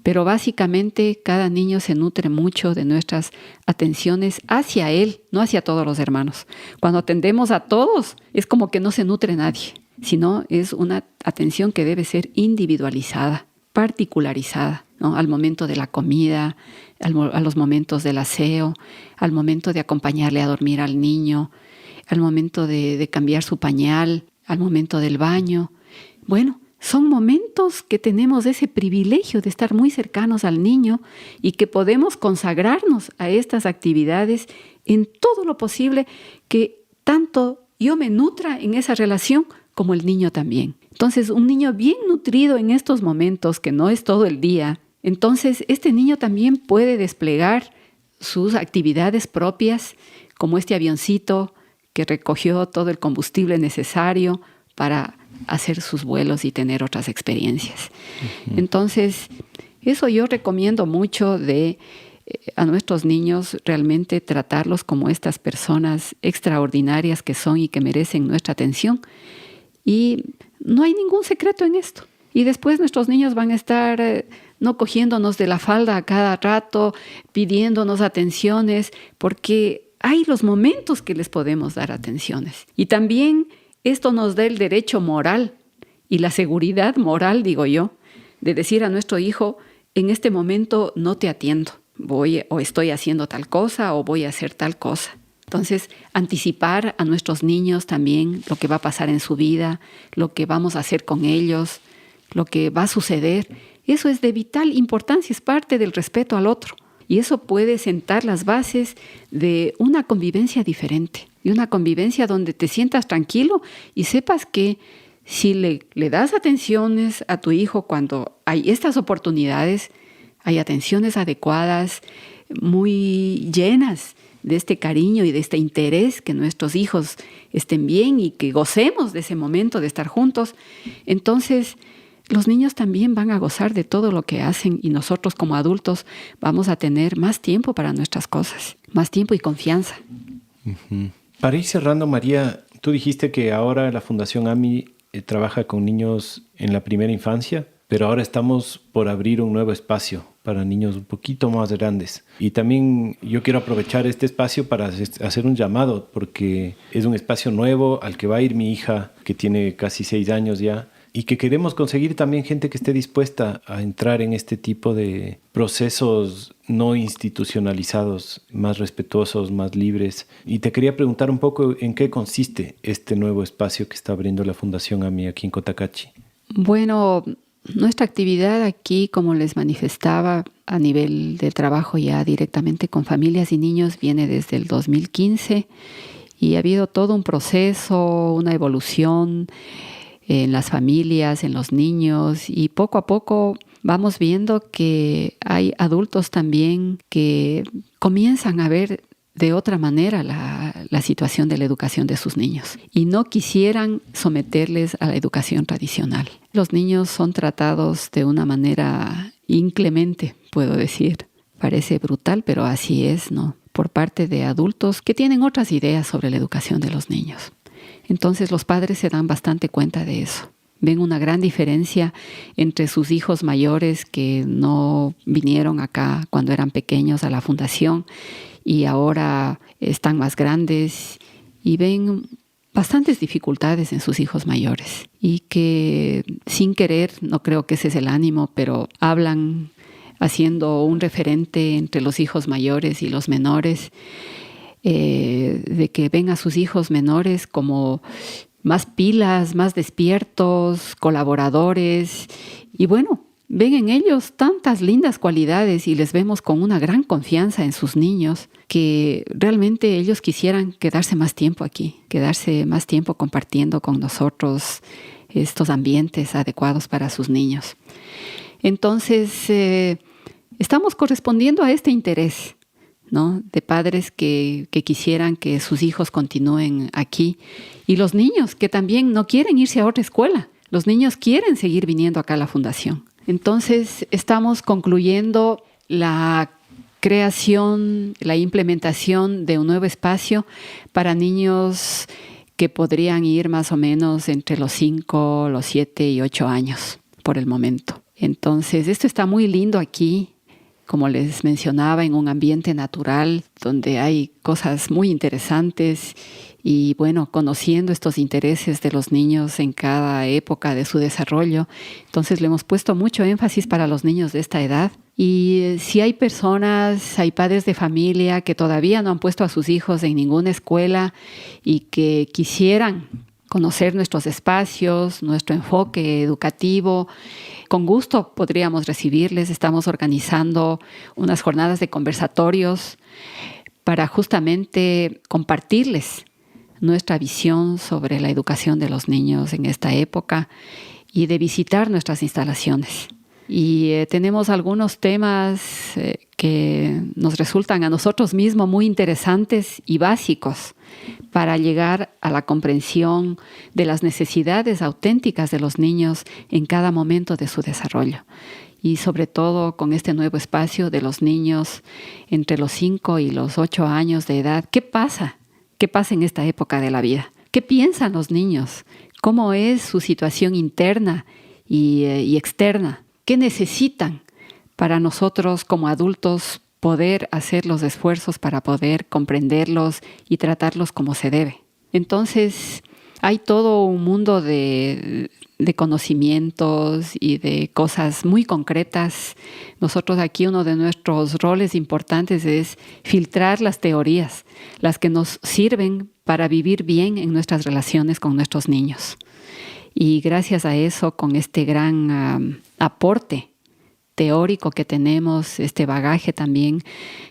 Pero básicamente cada niño se nutre mucho de nuestras atenciones hacia él, no hacia todos los hermanos. Cuando atendemos a todos, es como que no se nutre nadie, sino es una atención que debe ser individualizada, particularizada, ¿no? Al momento de la comida, a los momentos del aseo, al momento de acompañarle a dormir al niño, al momento de cambiar su pañal, al momento del baño. Bueno, son momentos que tenemos ese privilegio de estar muy cercanos al niño y que podemos consagrarnos a estas actividades en todo lo posible, que tanto yo me nutra en esa relación como el niño también. Entonces, un niño bien nutrido en estos momentos, que no es todo el día, entonces este niño también puede desplegar sus actividades propias, como este avioncito que recogió todo el combustible necesario para hacer sus vuelos y tener otras experiencias. Uh-huh. Entonces, eso yo recomiendo mucho a nuestros niños, realmente tratarlos como estas personas extraordinarias que son y que merecen nuestra atención. Y no hay ningún secreto en esto. Y después nuestros niños van a estar no cogiéndonos de la falda a cada rato, pidiéndonos atenciones, porque hay los momentos que les podemos dar atenciones. Y también esto nos da el derecho moral y la seguridad moral, digo yo, de decir a nuestro hijo, en este momento no te atiendo, o estoy haciendo tal cosa o voy a hacer tal cosa. Entonces, anticipar a nuestros niños también lo que va a pasar en su vida, lo que vamos a hacer con ellos, lo que va a suceder, eso es de vital importancia, es parte del respeto al otro. Y eso puede sentar las bases de una convivencia diferente, de una convivencia donde te sientas tranquilo y sepas que si le das atenciones a tu hijo cuando hay estas oportunidades, hay atenciones adecuadas, muy llenas de este cariño y de este interés, que nuestros hijos estén bien y que gocemos de ese momento de estar juntos, entonces los niños también van a gozar de todo lo que hacen y nosotros como adultos vamos a tener más tiempo para nuestras cosas, más tiempo y confianza. Uh-huh. Para ir cerrando, María, tú dijiste que ahora la Fundación AMI trabaja con niños en la primera infancia, pero ahora estamos por abrir un nuevo espacio para niños un poquito más grandes. Y también yo quiero aprovechar este espacio para hacer un llamado, porque es un espacio nuevo al que va a ir mi hija, que tiene casi 6 años ya, y que queremos conseguir también gente que esté dispuesta a entrar en este tipo de procesos no institucionalizados, más respetuosos, más libres. Y te quería preguntar un poco en qué consiste este nuevo espacio que está abriendo la Fundación AMI aquí en Cotacachi. Bueno, nuestra actividad aquí, como les manifestaba, a nivel de trabajo ya directamente con familias y niños, viene desde el 2015 Y ha habido todo un proceso, una evolución en las familias, en los niños, y poco a poco vamos viendo que hay adultos también que comienzan a ver de otra manera la situación de la educación de sus niños y no quisieran someterles a la educación tradicional. Los niños son tratados de una manera inclemente, puedo decir. Parece brutal, pero así es, ¿no? Por parte de adultos que tienen otras ideas sobre la educación de los niños. Entonces los padres se dan bastante cuenta de eso. Ven una gran diferencia entre sus hijos mayores que no vinieron acá cuando eran pequeños a la fundación y ahora están más grandes y ven bastantes dificultades en sus hijos mayores y que sin querer, no creo que ese es el ánimo, pero hablan haciendo un referente entre los hijos mayores y los menores, de que ven a sus hijos menores como más pilas, más despiertos, colaboradores y bueno, ven en ellos tantas lindas cualidades y les vemos con una gran confianza en sus niños que realmente ellos quisieran quedarse más tiempo aquí, quedarse más tiempo compartiendo con nosotros estos ambientes adecuados para sus niños. Entonces, estamos correspondiendo a este interés, ¿no? De padres que quisieran que sus hijos continúen aquí y los niños que también no quieren irse a otra escuela. Los niños quieren seguir viniendo acá a la fundación. Entonces, estamos concluyendo la creación, la implementación de un nuevo espacio para niños que podrían ir más o menos entre los 5, los 7 y 8 años por el momento. Entonces, esto está muy lindo aquí, como les mencionaba, en un ambiente natural donde hay cosas muy interesantes y bueno, conociendo estos intereses de los niños en cada época de su desarrollo. Entonces le hemos puesto mucho énfasis para los niños de esta edad. Y si hay personas, hay padres de familia que todavía no han puesto a sus hijos en ninguna escuela y que quisieran conocer nuestros espacios, nuestro enfoque educativo, con gusto podríamos recibirles. Estamos organizando unas jornadas de conversatorios para justamente compartirles nuestra visión sobre la educación de los niños en esta época y de visitar nuestras instalaciones. Y tenemos algunos temas que nos resultan a nosotros mismos muy interesantes y básicos para llegar a la comprensión de las necesidades auténticas de los niños en cada momento de su desarrollo. Y sobre todo con este nuevo espacio de los niños entre los 5 y los 8 años de edad. ¿Qué pasa? ¿Qué pasa en esta época de la vida? ¿Qué piensan los niños? ¿Cómo es su situación interna y externa? ¿Qué necesitan para nosotros como adultos poder hacer los esfuerzos para poder comprenderlos y tratarlos como se debe? Entonces, hay todo un mundo de conocimientos y de cosas muy concretas. Nosotros aquí uno de nuestros roles importantes es filtrar las teorías, las que nos sirven para vivir bien en nuestras relaciones con nuestros niños. Y gracias a eso, con este gran aporte teórico que tenemos, este bagaje también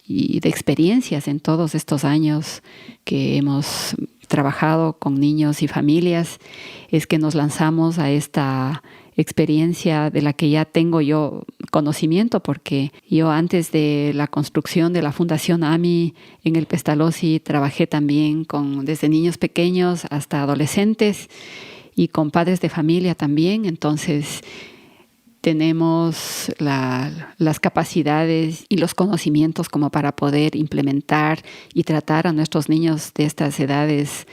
y de experiencias en todos estos años que hemos trabajado con niños y familias, es que nos lanzamos a esta experiencia de la que ya tengo yo conocimiento, porque yo antes de la construcción de la Fundación AMI en el Pestalozzi trabajé también desde niños pequeños hasta adolescentes y con padres de familia también. Entonces tenemos las capacidades y los conocimientos como para poder implementar y tratar a nuestros niños de estas edades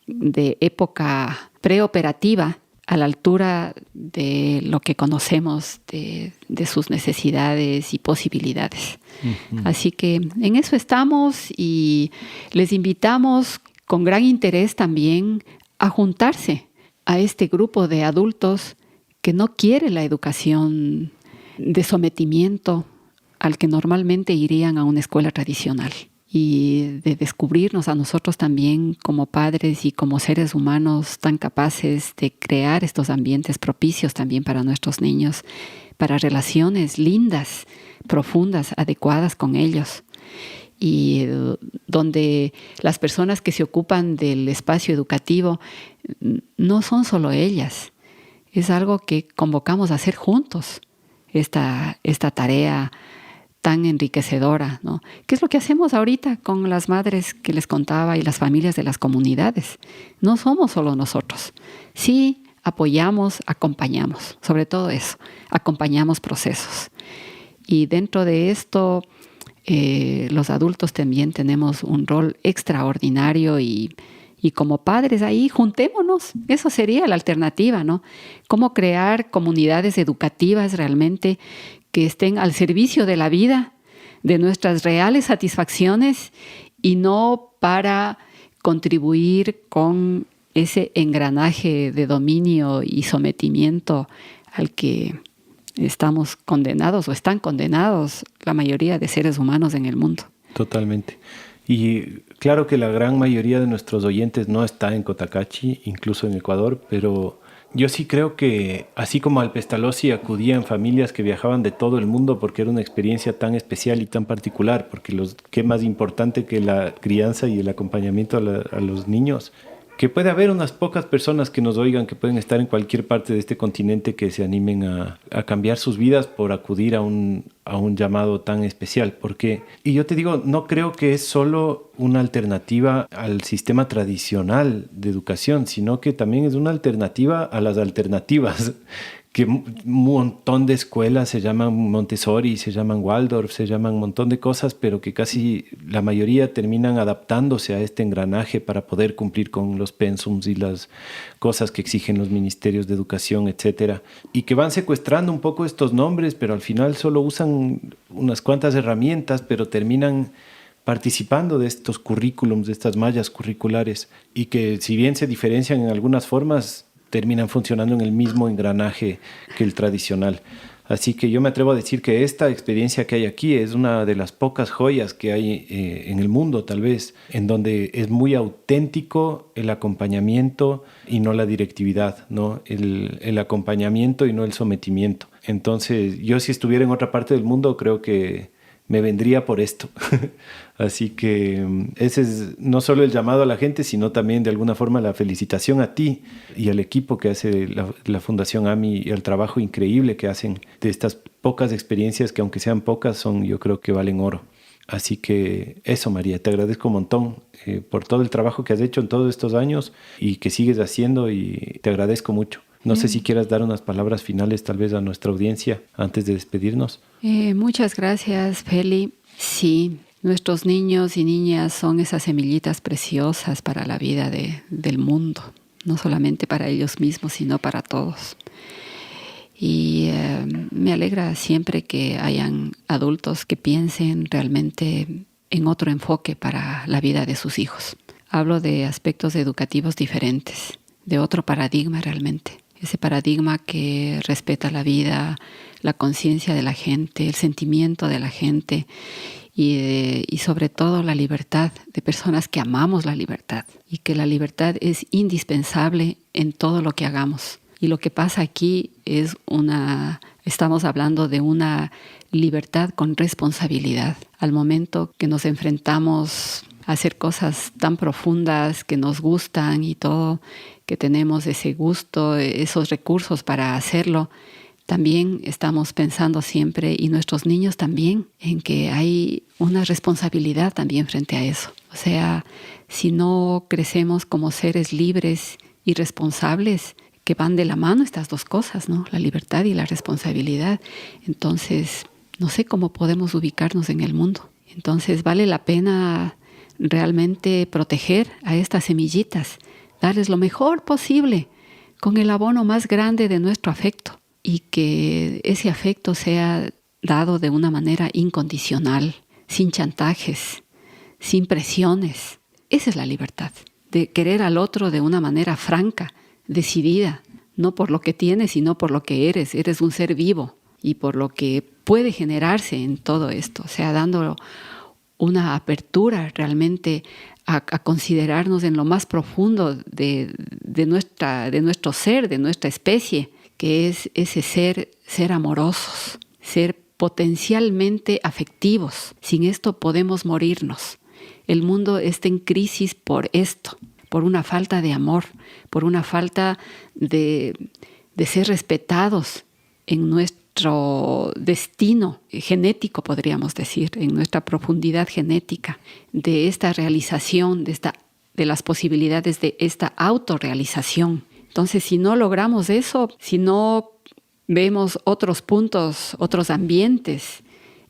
de época preoperativa a la altura de lo que conocemos de sus necesidades y posibilidades. Uh-huh. Así que en eso estamos y les invitamos con gran interés también a juntarse a este grupo de adultos que no quiere la educación de sometimiento al que normalmente irían a una escuela tradicional, y de descubrirnos a nosotros también como padres y como seres humanos tan capaces de crear estos ambientes propicios también para nuestros niños, para relaciones lindas, profundas, adecuadas con ellos. y donde las personas que se ocupan del espacio educativo no son solo ellas. Es algo que convocamos a hacer juntos, esta tarea tan enriquecedora, ¿no? ¿Qué es lo que hacemos ahorita con las madres que les contaba y las familias de las comunidades? No somos solo nosotros. Sí, apoyamos, acompañamos, sobre todo eso, acompañamos procesos. Y dentro de esto, los adultos también tenemos un rol extraordinario y como padres ahí juntémonos. Eso sería la alternativa, ¿no? Cómo crear comunidades educativas realmente que estén al servicio de la vida, de nuestras reales satisfacciones y no para contribuir con ese engranaje de dominio y sometimiento al que estamos condenados o están condenados la mayoría de seres humanos en el mundo. Totalmente. Y claro que la gran mayoría de nuestros oyentes no está en Cotacachi, incluso en Ecuador, pero yo sí creo que así como al Pestalozzi acudían familias que viajaban de todo el mundo porque era una experiencia tan especial y tan particular, porque qué más importante que la crianza y el acompañamiento a los niños, que puede haber unas pocas personas que nos oigan que pueden estar en cualquier parte de este continente que se animen a cambiar sus vidas por acudir a un llamado tan especial. Y yo te digo, no creo que es solo una alternativa al sistema tradicional de educación, sino que también es una alternativa a las alternativas. Que un montón de escuelas se llaman Montessori, se llaman Waldorf, se llaman un montón de cosas, pero que casi la mayoría terminan adaptándose a este engranaje para poder cumplir con los pensums y las cosas que exigen los ministerios de educación, etcétera, y que van secuestrando un poco estos nombres, pero al final solo usan unas cuantas herramientas, pero terminan participando de estos currículums, de estas mallas curriculares, y que si bien se diferencian en algunas formas, terminan funcionando en el mismo engranaje que el tradicional. Así que yo me atrevo a decir que esta experiencia que hay aquí es una de las pocas joyas que hay en el mundo, tal vez, en donde es muy auténtico el acompañamiento y no la directividad, ¿no? El acompañamiento y no el sometimiento. Entonces, yo si estuviera en otra parte del mundo, creo que me vendría por esto. Así que ese es no solo el llamado a la gente, sino también de alguna forma la felicitación a ti y al equipo que hace la Fundación AMI y el trabajo increíble que hacen de estas pocas experiencias que aunque sean pocas, yo creo que valen oro. Así que eso, María, te agradezco un montón por todo el trabajo que has hecho en todos estos años y que sigues haciendo, y te agradezco mucho. No sé si quieras dar unas palabras finales tal vez a nuestra audiencia antes de despedirnos. Muchas gracias, Feli. Sí, nuestros niños y niñas son esas semillitas preciosas para la vida del mundo, no solamente para ellos mismos, sino para todos. Y me alegra siempre que hayan adultos que piensen realmente en otro enfoque para la vida de sus hijos. Hablo de aspectos educativos diferentes, de otro paradigma realmente. Ese paradigma que respeta la vida, la conciencia de la gente, el sentimiento de la gente y sobre todo la libertad, de personas que amamos la libertad y que la libertad es indispensable en todo lo que hagamos. Y lo que pasa aquí es estamos hablando de una libertad con responsabilidad. Al momento que nos enfrentamos a hacer cosas tan profundas que nos gustan y todo, que tenemos ese gusto, esos recursos para hacerlo, también estamos pensando siempre, y nuestros niños también, en que hay una responsabilidad también frente a eso. O sea, si no crecemos como seres libres y responsables, que van de la mano estas dos cosas, ¿no? La libertad y la responsabilidad. Entonces, no sé cómo podemos ubicarnos en el mundo. Entonces, vale la pena realmente proteger a estas semillitas, darles lo mejor posible con el abono más grande de nuestro afecto, y que ese afecto sea dado de una manera incondicional, sin chantajes, sin presiones. Esa es la libertad, de querer al otro de una manera franca, decidida, no por lo que tienes, sino por lo que eres. Eres un ser vivo y por lo que puede generarse en todo esto, o sea, dando una apertura realmente a considerarnos en lo más profundo de nuestro ser, de nuestra especie, que es ese ser amorosos, ser potencialmente afectivos. Sin esto podemos morirnos. El mundo está en crisis por esto, por una falta de amor, por una falta de ser respetados en nuestro destino genético, podríamos decir, en nuestra profundidad genética, de esta realización, de las posibilidades de esta autorrealización. Entonces, si no logramos eso, si no vemos otros puntos, otros ambientes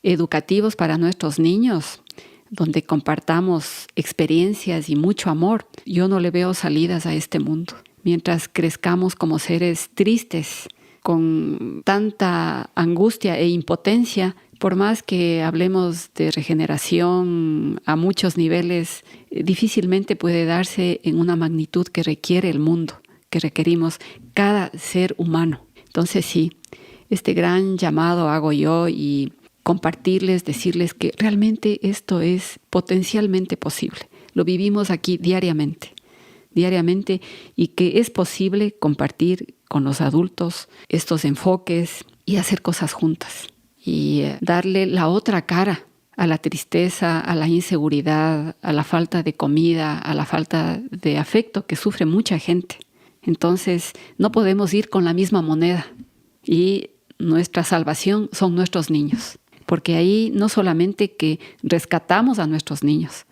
educativos para nuestros niños, donde compartamos experiencias y mucho amor, yo no le veo salidas a este mundo. Mientras crezcamos como seres tristes, con tanta angustia e impotencia, por más que hablemos de regeneración a muchos niveles, difícilmente puede darse en una magnitud que requiere el mundo, que requerimos cada ser humano. Entonces sí, este gran llamado hago yo y compartirles, decirles que realmente esto es potencialmente posible. Lo vivimos aquí diariamente, y que es posible compartir con los adultos estos enfoques y hacer cosas juntas y darle la otra cara a la tristeza, a la inseguridad, a la falta de comida, a la falta de afecto que sufre mucha gente. Entonces no podemos ir con la misma moneda y nuestra salvación son nuestros niños, porque ahí no solamente que rescatamos a nuestros niños,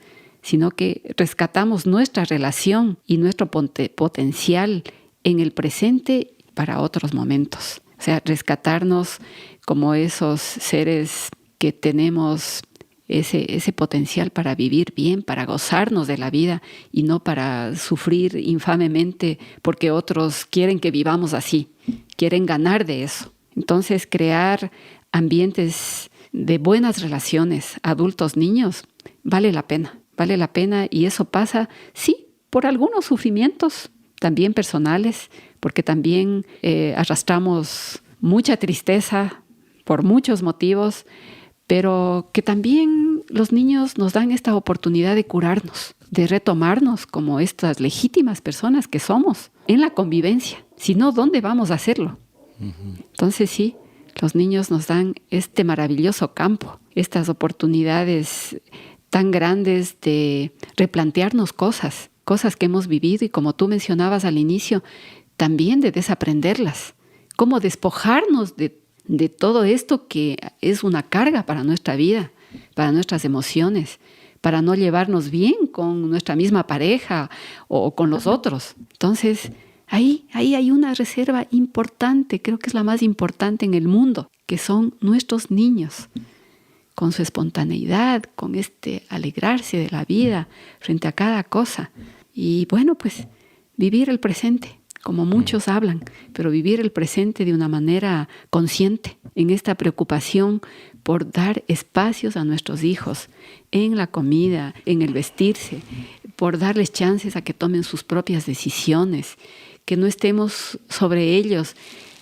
sino que rescatamos nuestra relación y nuestro potencial en el presente para otros momentos. O sea, rescatarnos como esos seres que tenemos ese potencial para vivir bien, para gozarnos de la vida y no para sufrir infamemente porque otros quieren que vivamos así, quieren ganar de eso. Entonces, crear ambientes de buenas relaciones, adultos-niños, vale la pena y eso pasa, sí, por algunos sufrimientos también personales, porque también arrastramos mucha tristeza por muchos motivos, pero que también los niños nos dan esta oportunidad de curarnos, de retomarnos como estas legítimas personas que somos en la convivencia. Si no, ¿dónde vamos a hacerlo? Entonces sí, los niños nos dan este maravilloso campo, estas oportunidades tan grandes de replantearnos cosas que hemos vivido y como tú mencionabas al inicio, también de desaprenderlas. Cómo despojarnos de todo esto que es una carga para nuestra vida, para nuestras emociones, para no llevarnos bien con nuestra misma pareja o con los otros. Entonces, ahí hay una reserva importante, creo que es la más importante en el mundo, que son nuestros niños, con su espontaneidad, con este alegrarse de la vida frente a cada cosa. Y bueno, pues vivir el presente, como muchos hablan, pero vivir el presente de una manera consciente, en esta preocupación por dar espacios a nuestros hijos en la comida, en el vestirse, por darles chances a que tomen sus propias decisiones, que no estemos sobre ellos,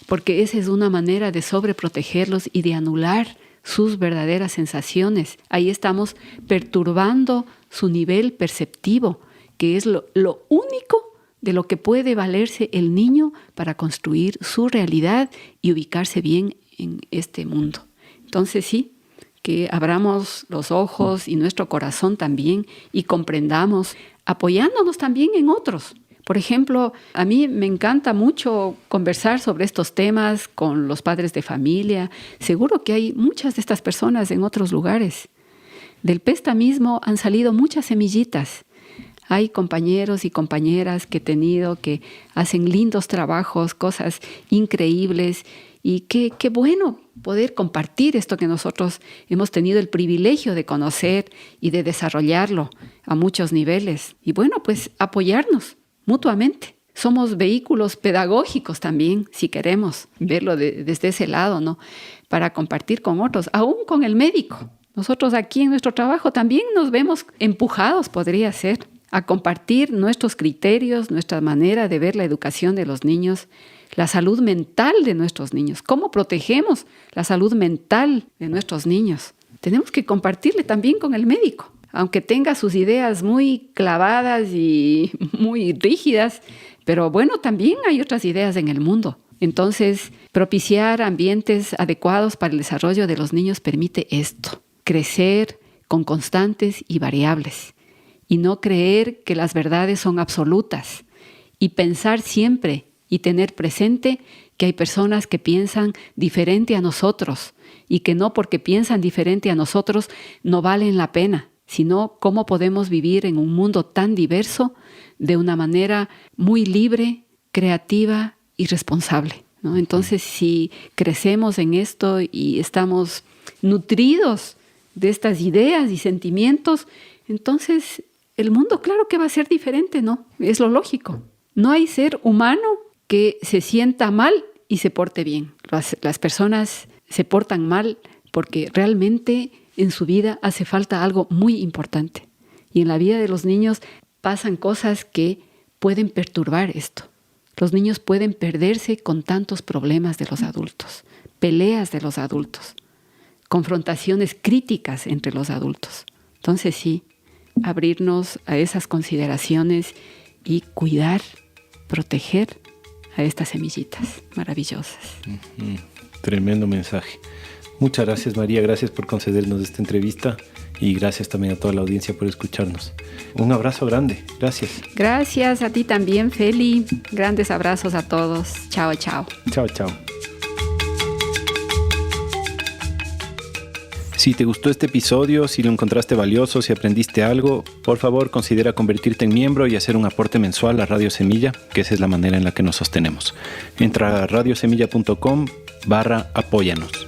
porque esa es una manera de sobreprotegerlos y de anular sus verdaderas sensaciones. Ahí estamos perturbando su nivel perceptivo, que es lo único de lo que puede valerse el niño para construir su realidad y ubicarse bien en este mundo. Entonces sí, que abramos los ojos y nuestro corazón también y comprendamos, apoyándonos también en otros. Por ejemplo, a mí me encanta mucho conversar sobre estos temas con los padres de familia. Seguro que hay muchas de estas personas en otros lugares. Del PESTA mismo han salido muchas semillitas. Hay compañeros y compañeras que he tenido que hacen lindos trabajos, cosas increíbles. Y qué bueno poder compartir esto que nosotros hemos tenido el privilegio de conocer y de desarrollarlo a muchos niveles. Y bueno, pues apoyarnos mutuamente. Somos vehículos pedagógicos también, si queremos verlo desde ese lado, ¿no? Para compartir con otros, aún con el médico. Nosotros aquí en nuestro trabajo también nos vemos empujados, podría ser, a compartir nuestros criterios, nuestra manera de ver la educación de los niños, la salud mental de nuestros niños. ¿Cómo protegemos la salud mental de nuestros niños? Tenemos que compartirle también con el médico. Aunque tenga sus ideas muy clavadas y muy rígidas, pero bueno, también hay otras ideas en el mundo Entonces, propiciar ambientes adecuados para el desarrollo de los niños permite esto, crecer con constantes y variables, y no creer que las verdades son absolutas, y pensar siempre y tener presente que hay personas que piensan diferente a nosotros, y que no porque piensan diferente a nosotros no valen la pena, sino cómo podemos vivir en un mundo tan diverso de una manera muy libre, creativa y responsable, ¿no? Entonces, si crecemos en esto y estamos nutridos de estas ideas y sentimientos, entonces el mundo claro que va a ser diferente, ¿no? Es lo lógico. No hay ser humano que se sienta mal y se porte bien. Las personas se portan mal porque realmente en su vida hace falta algo muy importante. Y en la vida de los niños pasan cosas que pueden perturbar esto. Los niños pueden perderse con tantos problemas de los adultos, peleas de los adultos, confrontaciones críticas entre los adultos. Entonces sí, abrirnos a esas consideraciones y cuidar, proteger a estas semillitas maravillosas. Tremendo mensaje. Muchas gracias, María, gracias por concedernos esta entrevista y gracias también a toda la audiencia por escucharnos. Un abrazo grande, gracias. Gracias a ti también, Feli. Grandes abrazos a todos. Chao, chao. Chao, chao. Si te gustó este episodio, si lo encontraste valioso, si aprendiste algo, por favor considera convertirte en miembro y hacer un aporte mensual a Radio Semilla, que esa es la manera en la que nos sostenemos. Entra a radiosemilla.com/apóyanos.